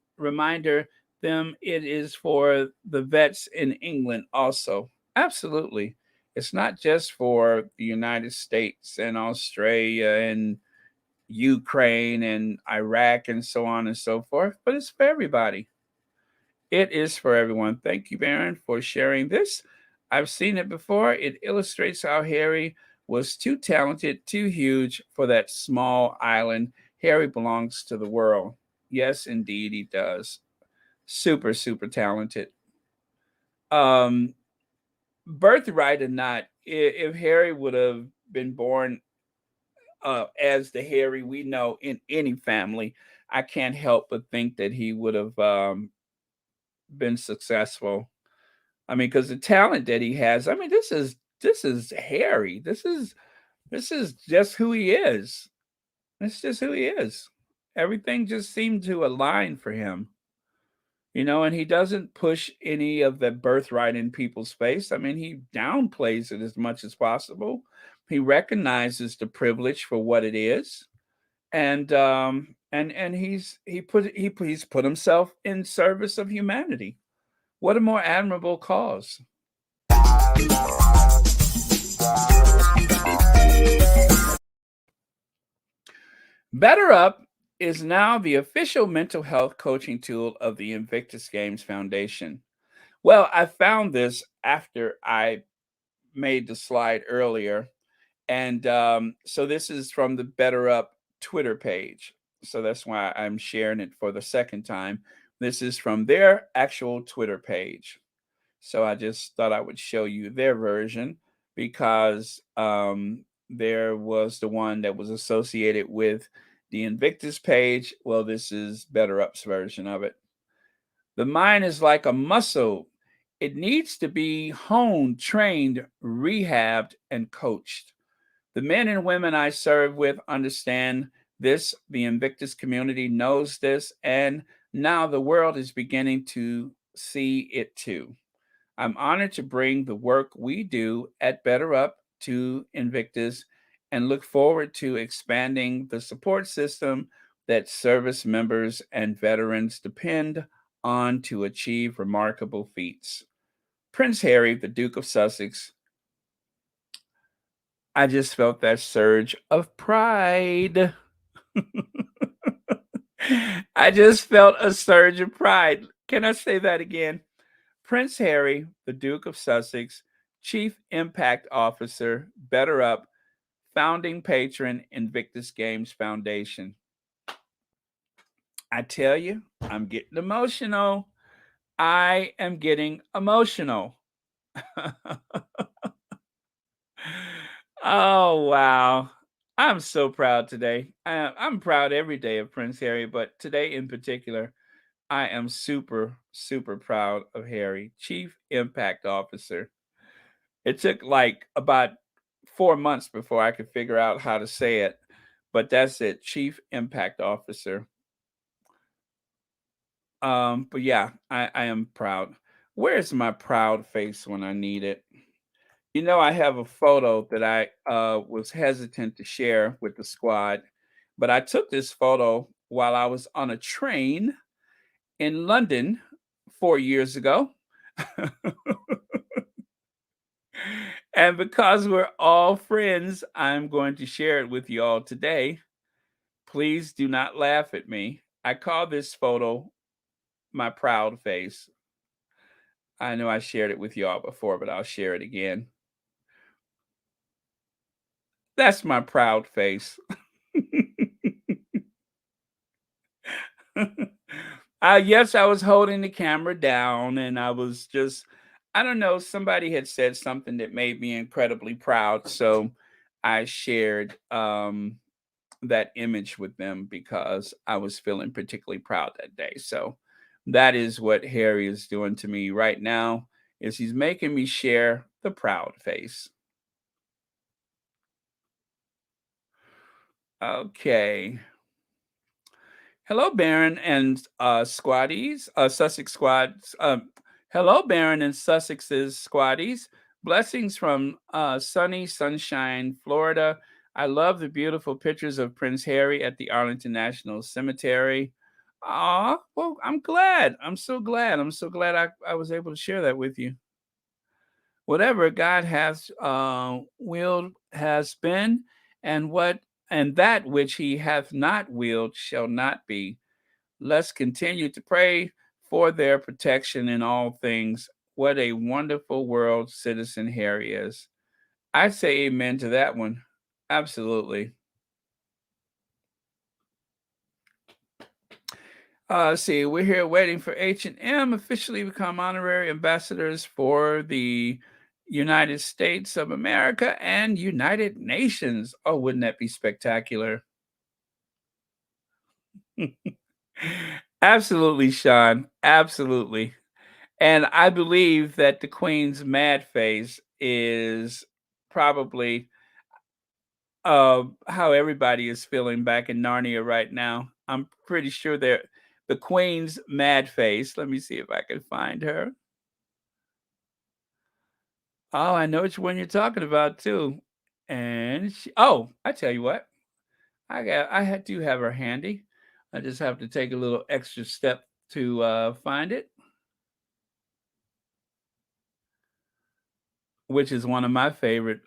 them it is for the vets in England also. Absolutely. It's not just for the United States and Australia and Ukraine and Iraq and so on and so forth, but it's for everybody. It is for everyone. Thank you, Baron, for sharing this. I've seen it before. It illustrates how Harry was too talented, too huge for that small island. Harry belongs to the world. Yes, indeed, he does. Super, super talented. Birthright or not, if Harry would have been born as the Harry we know in any family, I can't help but think that he would have been successful. I mean, because the talent that he has, I mean, this is Harry. This is just who he is. It's just who he is. Everything just seemed to align for him. You know, and he doesn't push any of the birthright in people's face. I mean, he downplays it as much as possible. He recognizes the privilege for what it is, and he's put himself in service of humanity. What a more admirable cause. BetterUp is now the official mental health coaching tool of the Invictus Games Foundation. Well, I found this after I made the slide earlier. And so this is from the BetterUp Twitter page. So that's why I'm sharing it for the second time. This is from their actual Twitter page. So I just thought I would show you their version because there was the one that was associated with the Invictus page. Well, this is BetterUp's version of it. The mind is like a muscle. It needs to be honed, trained, rehabbed, and coached. The men and women I serve with understand this. The Invictus community knows this, and now the world is beginning to see it too. I'm honored to bring the work we do at BetterUp to Invictus and look forward to expanding the support system that service members and veterans depend on to achieve remarkable feats. Prince Harry, the Duke of Sussex. I just felt that surge of pride. I just felt a surge of pride. Can I say that again? Prince Harry, the Duke of Sussex, Chief Impact Officer, BetterUp, founding patron, Invictus Games Foundation. I tell you, I'm getting emotional. I am getting emotional. Oh, wow. I'm so proud today. I'm proud every day of Prince Harry, but today in particular, I am super, super proud of Harry, Chief Impact Officer. It took like about 4 months before I could figure out how to say it, but that's it, Chief Impact Officer. But yeah, I am proud. Where's my proud face when I need it? You know, I have a photo that I was hesitant to share with the squad, but I took this photo while I was on a train in London 4 years ago. And because we're all friends, I'm going to share it with you all today. Please do not laugh at me. I call this photo my proud face. I know I shared it with y'all before, but I'll share it again. That's my proud face. Yes, I was holding the camera down and I was just, I don't know, somebody had said something that made me incredibly proud. So I shared that image with them because I was feeling particularly proud that day. So that is what Harry is doing to me right now, is he's making me share the proud face. Okay. Hello, Baron and squaddies, Sussex squads. Hello, Baron and Sussexes squaddies. Blessings from sunny Sunshine, Florida. I love the beautiful pictures of Prince Harry at the Arlington National Cemetery. Well, I'm glad. I'm so glad. I'm so glad I was able to share that with you. Whatever God has willed has been, and that which he hath not willed shall not be. Let's continue to pray for their protection in all things. What a wonderful world citizen Harry is. I'd say amen to that one. Absolutely. See, we're here waiting for H&M officially become honorary ambassadors for the United States of America and United Nations. Oh, wouldn't that be spectacular? Absolutely, Sean. Absolutely. And I believe that the Queen's mad face is probably how everybody is feeling back in Narnia right now. I'm pretty sure the Queen's mad face. Let me see if I can find her. Oh, I know which one you're talking about too. And I tell you what, I do have her handy. I just have to take a little extra step to find it, which is one of my favorite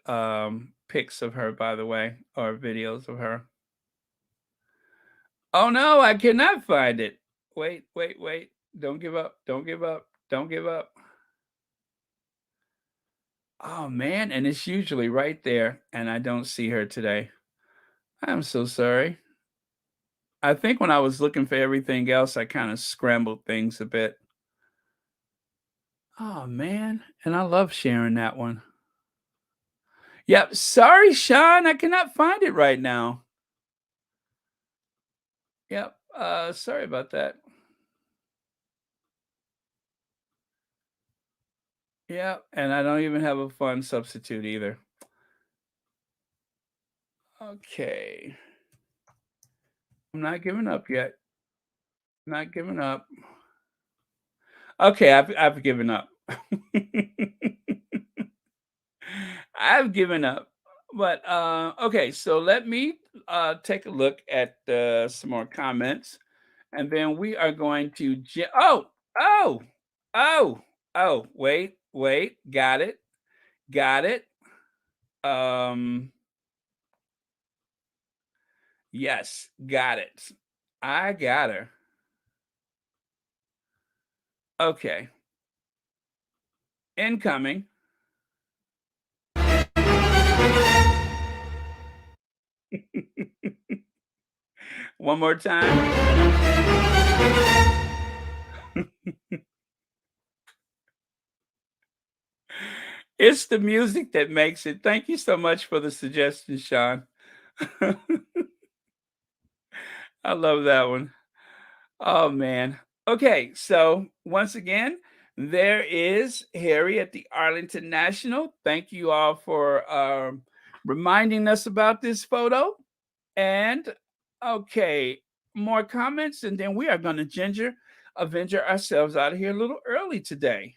pics of her, by the way, or videos of her. Oh no, I cannot find it. Wait. Don't give up. Don't give up. Don't give up. Oh man, and it's usually right there, and I don't see her today. I'm so sorry. I think when I was looking for everything else, I kind of scrambled things a bit. Oh man, and I love sharing that one. Yep, sorry, Sean, I cannot find it right now. Yep, sorry about that. Yeah, and I don't even have a fun substitute either. Okay. I'm not giving up yet. Not giving up. Okay, I've given up. I've given up. But okay, so let me take a look at some more comments, and then we are going to wait, got it. Yes, got it. I got her. Okay. Incoming. One more time. It's the music that makes it. Thank you so much for the suggestion, Sean. I love that one. Oh man. Okay, so once again, there is Harry at the Arlington National. Thank you all for reminding us about this photo. And okay, more comments, and then we are going to avenger ourselves out of here a little early today.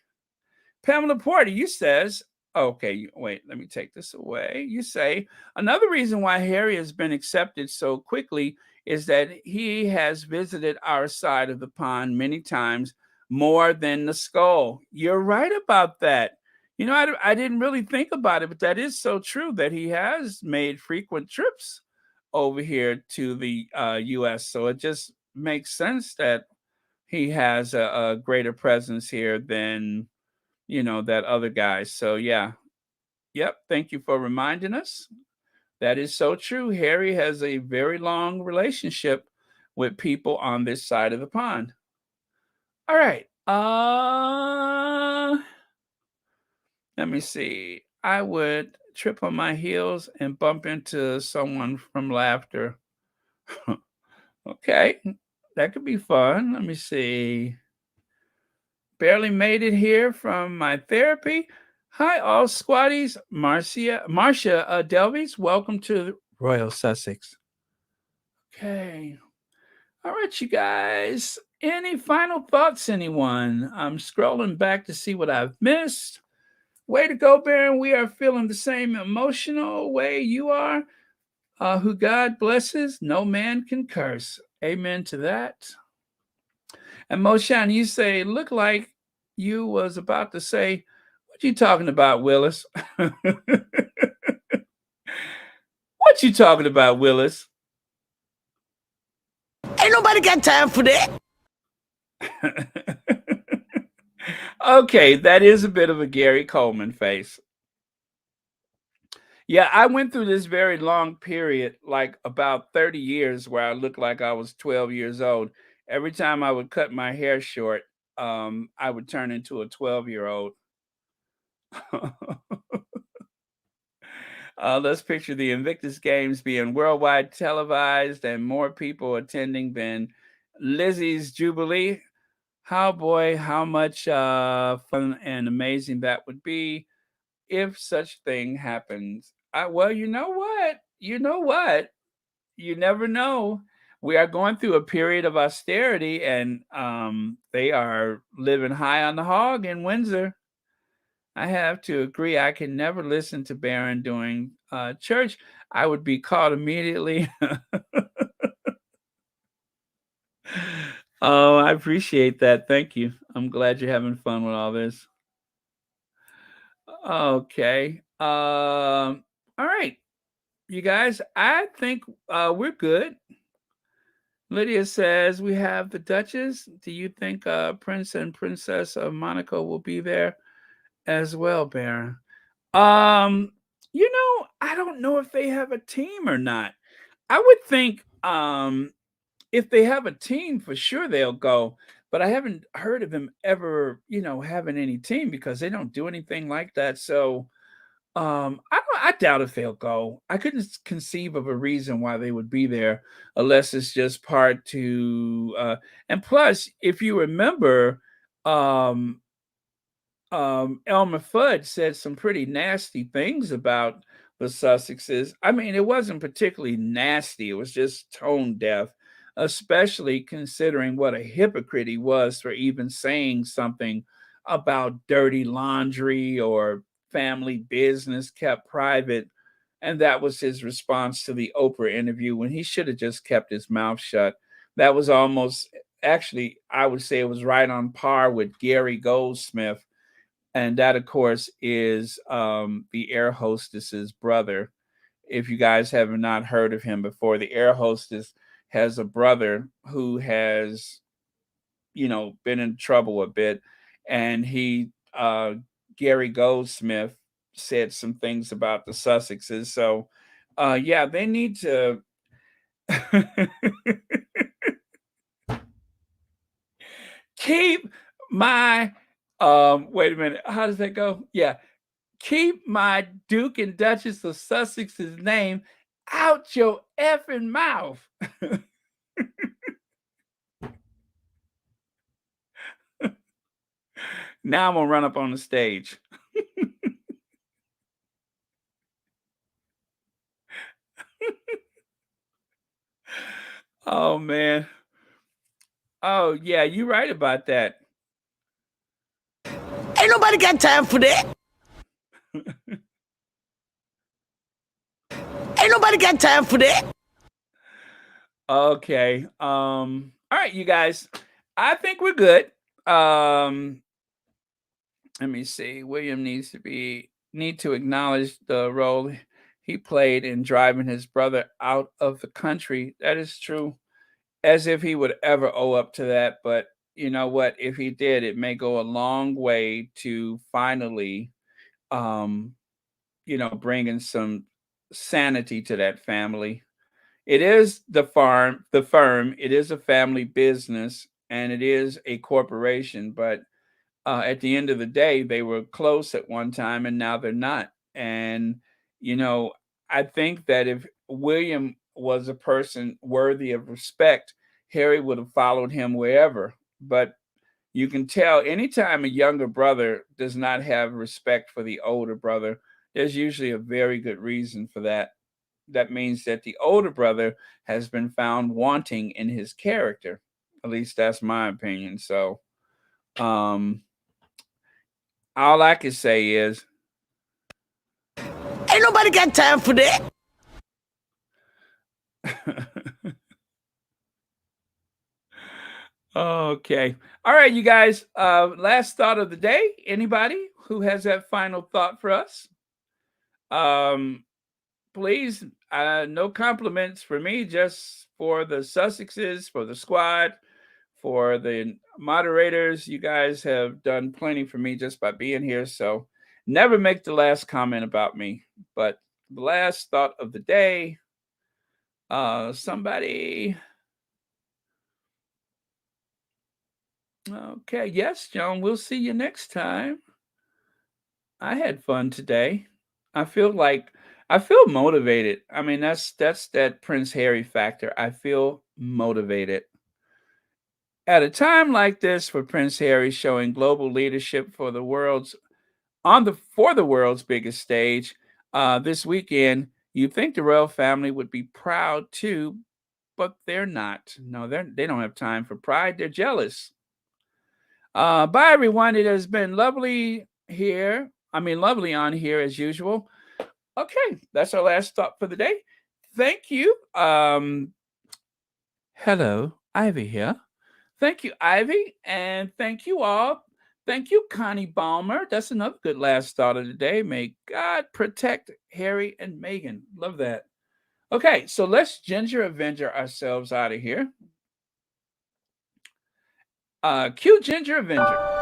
Pamela Porter, you says, okay, wait, let me take this away. You say, another reason why Harry has been accepted so quickly is that he has visited our side of the pond many times more than the skull. You're right about that. You know, I didn't really think about it, but that is so true that he has made frequent trips over here to the U.S. So it just makes sense that he has a greater presence here than, you know, that other guy. So yeah. Yep. Thank you for reminding us. That is so true. Harry has a very long relationship with people on this side of the pond. All right. Let me see. I would trip on my heels and bump into someone from laughter. Okay. That could be fun. Let me see. Barely made it here from my therapy. Hi, all squaddies. Marcia Delvies, welcome to Royal Sussex. Okay. All right, you guys. Any final thoughts, anyone? I'm scrolling back to see what I've missed. Way to go, Baron. We are feeling the same emotional way you are. Who God blesses, no man can curse. Amen to that. And Moshan, you say, look like you was about to say, what you talking about, Willis? What you talking about, Willis? Ain't nobody got time for that. Okay, that is a bit of a Gary Coleman face. Yeah, I went through this very long period, like about 30 years, where I looked like I was 12 years old. Every time I would cut my hair short, I would turn into a 12-year-old. Let's picture the Invictus Games being worldwide televised and more people attending than Lizzie's Jubilee. How much fun and amazing that would be if such thing happens. Well, you know what? You never know. We are going through a period of austerity, and they are living high on the hog in Windsor. I have to agree. I can never listen to Baron doing church. I would be caught immediately. Oh, I appreciate that. Thank you. I'm glad you're having fun with all this. Okay. All right. You guys, I think we're good. Lydia says we have the Duchess. Do you think Prince and Princess of Monaco will be there as well, Baron? You know, I don't know if they have a team or not. I would think if they have a team, for sure they'll go. But I haven't heard of them ever, you know, having any team because they don't do anything like that. So I doubt if they'll go. I couldn't conceive of a reason why they would be there unless it's just part to and plus, if you remember, Elmer Fudd said some pretty nasty things about the Sussexes. I mean, it wasn't particularly nasty. It was just tone deaf, especially considering what a hypocrite he was for even saying something about dirty laundry or family business kept private. And that was his response to the Oprah interview when he should have just kept his mouth shut. That was almost, actually, I would say it was right on par with Gary Goldsmith. And that, of course, is the air hostess's brother. If you guys have not heard of him before, the air hostess has a brother who has, you know, been in trouble a bit. And Gary Goldsmith, said some things about the Sussexes. So, yeah, they need to. keep my wait a minute. How does that go? Yeah. Keep my Duke and Duchess of Sussex's name out your effing mouth. Now I'm gonna run up on the stage. Oh man. Oh yeah, you're right about that. Ain't nobody got time for that. Ain't nobody got time for that. Okay. All right, you guys. I think we're good. Let me see. William need to acknowledge the role he played in driving his brother out of the country. That is true. As if he would ever owe up to that, but you know what? If he did, it may go a long way to finally, bringing some sanity to that family. It is the firm. It is a family business, and it is a corporation. But at the end of the day, they were close at one time, and now they're not. And I think that if William was a person worthy of respect, Harry would have followed him wherever. But you can tell anytime a younger brother does not have respect for the older brother, there's usually a very good reason for that. That means that the older brother has been found wanting in his character. At least that's my opinion. So all I can say is ain't nobody got time for that. Okay. All right, you guys. Last thought of the day. Anybody who has that final thought for us? Please, no compliments for me, just for the Sussexes, for the squad, for the moderators. You guys have done plenty for me just by being here. So never make the last comment about me. But the last thought of the day. Somebody. Okay, yes, John, we'll see you next time. I had fun today. I feel motivated. I mean, that's that Prince Harry factor. I feel motivated. At a time like this for Prince Harry showing global leadership for the world's biggest stage this weekend, you'd think the royal family would be proud too, but they're not. No, they don't have time for pride. They're jealous. Bye, everyone. It has been lovely here. Lovely on here as usual. Okay, that's our last stop for the day. Thank you. Hello, Ivy here. Thank you, Ivy, and thank you all. Thank you, Connie Balmer. That's another good last thought of the day. May God protect Harry and Meghan. Love that. Okay, so let's Ginger Avenger ourselves out of here. Cue Ginger Avenger.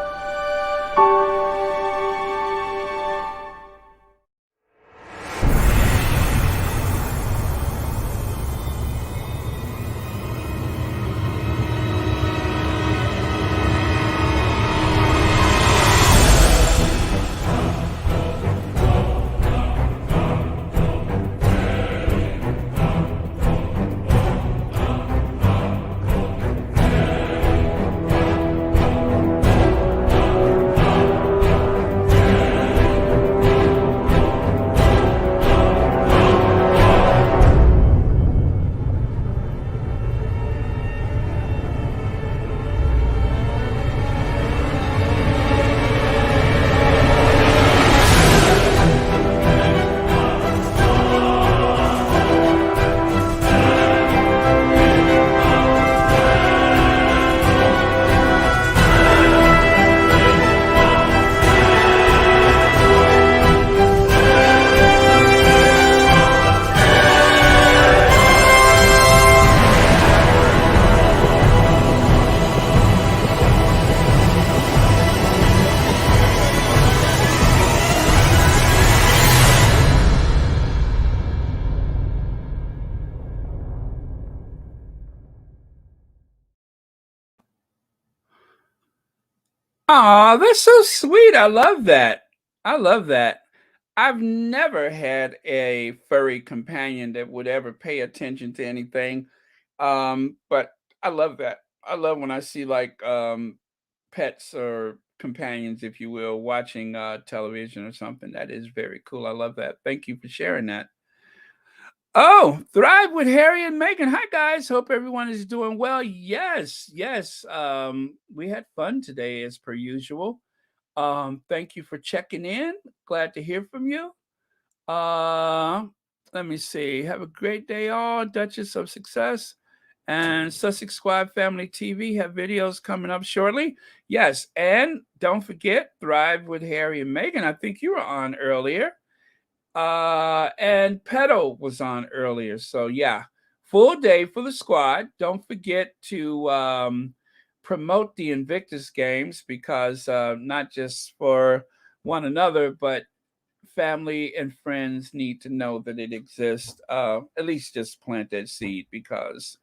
Oh, that's so sweet. I love that. I love that. I've never had a furry companion that would ever pay attention to anything. But I love that. I love when I see like pets or companions, if you will, watching television or something. That is very cool. I love that. Thank you for sharing that. Oh, Thrive with Harry and Meghan. Hi guys. Hope everyone is doing well. Yes, yes. We had fun today as per usual. Thank you for checking in. Glad to hear from you. Uh, Let me see. Have a great day, all. Duchess of Success and Sussex Squad Family TV have videos coming up shortly. Yes, and don't forget Thrive with Harry and Meghan. I think you were on earlier. And Pedo was on earlier. So yeah, full day for the squad. Don't forget to promote the Invictus Games because not just for one another, but family and friends need to know that it exists. At least just plant that seed because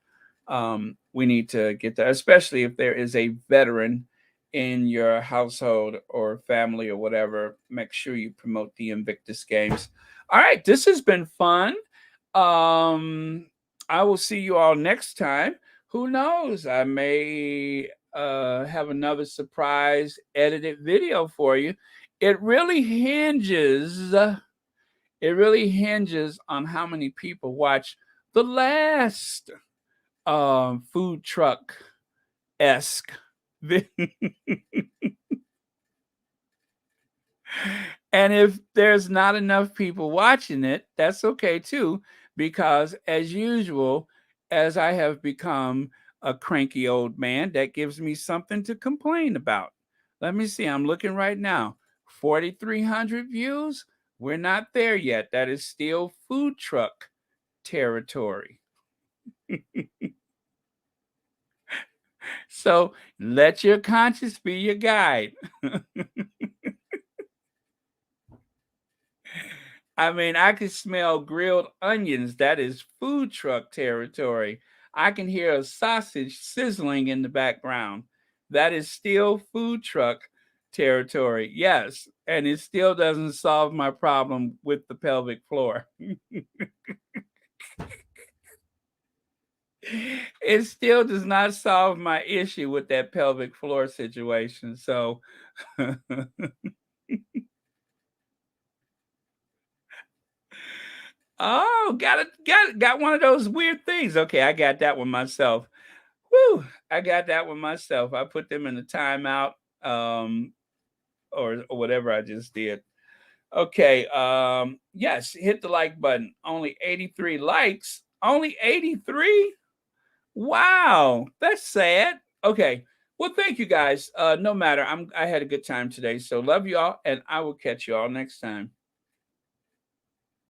we need to get that, especially if there is a veteran in your household or family or whatever. Make sure you promote the Invictus Games. All right, this has been fun. I will see you all next time. Who knows? I may have another surprise edited video for you. It really hinges. It really hinges on how many people watch the last food truck esque. And if there's not enough people watching it, that's okay too, because as usual, as I have become a cranky old man, that gives me something to complain about. Let me see, I'm looking right now. 4,300 views. We're not there yet. That is still food truck territory. So let your conscience be your guide. I mean, I can smell grilled onions. That is food truck territory. I can hear a sausage sizzling in the background. That is still food truck territory. Yes. And it still doesn't solve my problem with the pelvic floor. It still does not solve my issue with that pelvic floor situation. So, oh, got one of those weird things. Okay, I got that one myself. Whew, I got that one myself. I put them in the timeout, or whatever I just did. Okay, yes, hit the like button. Only 83 likes. Only 83? Wow, that's sad. Okay. Well, thank you guys. No matter. I had a good time today. So love you all, and I will catch you all next time.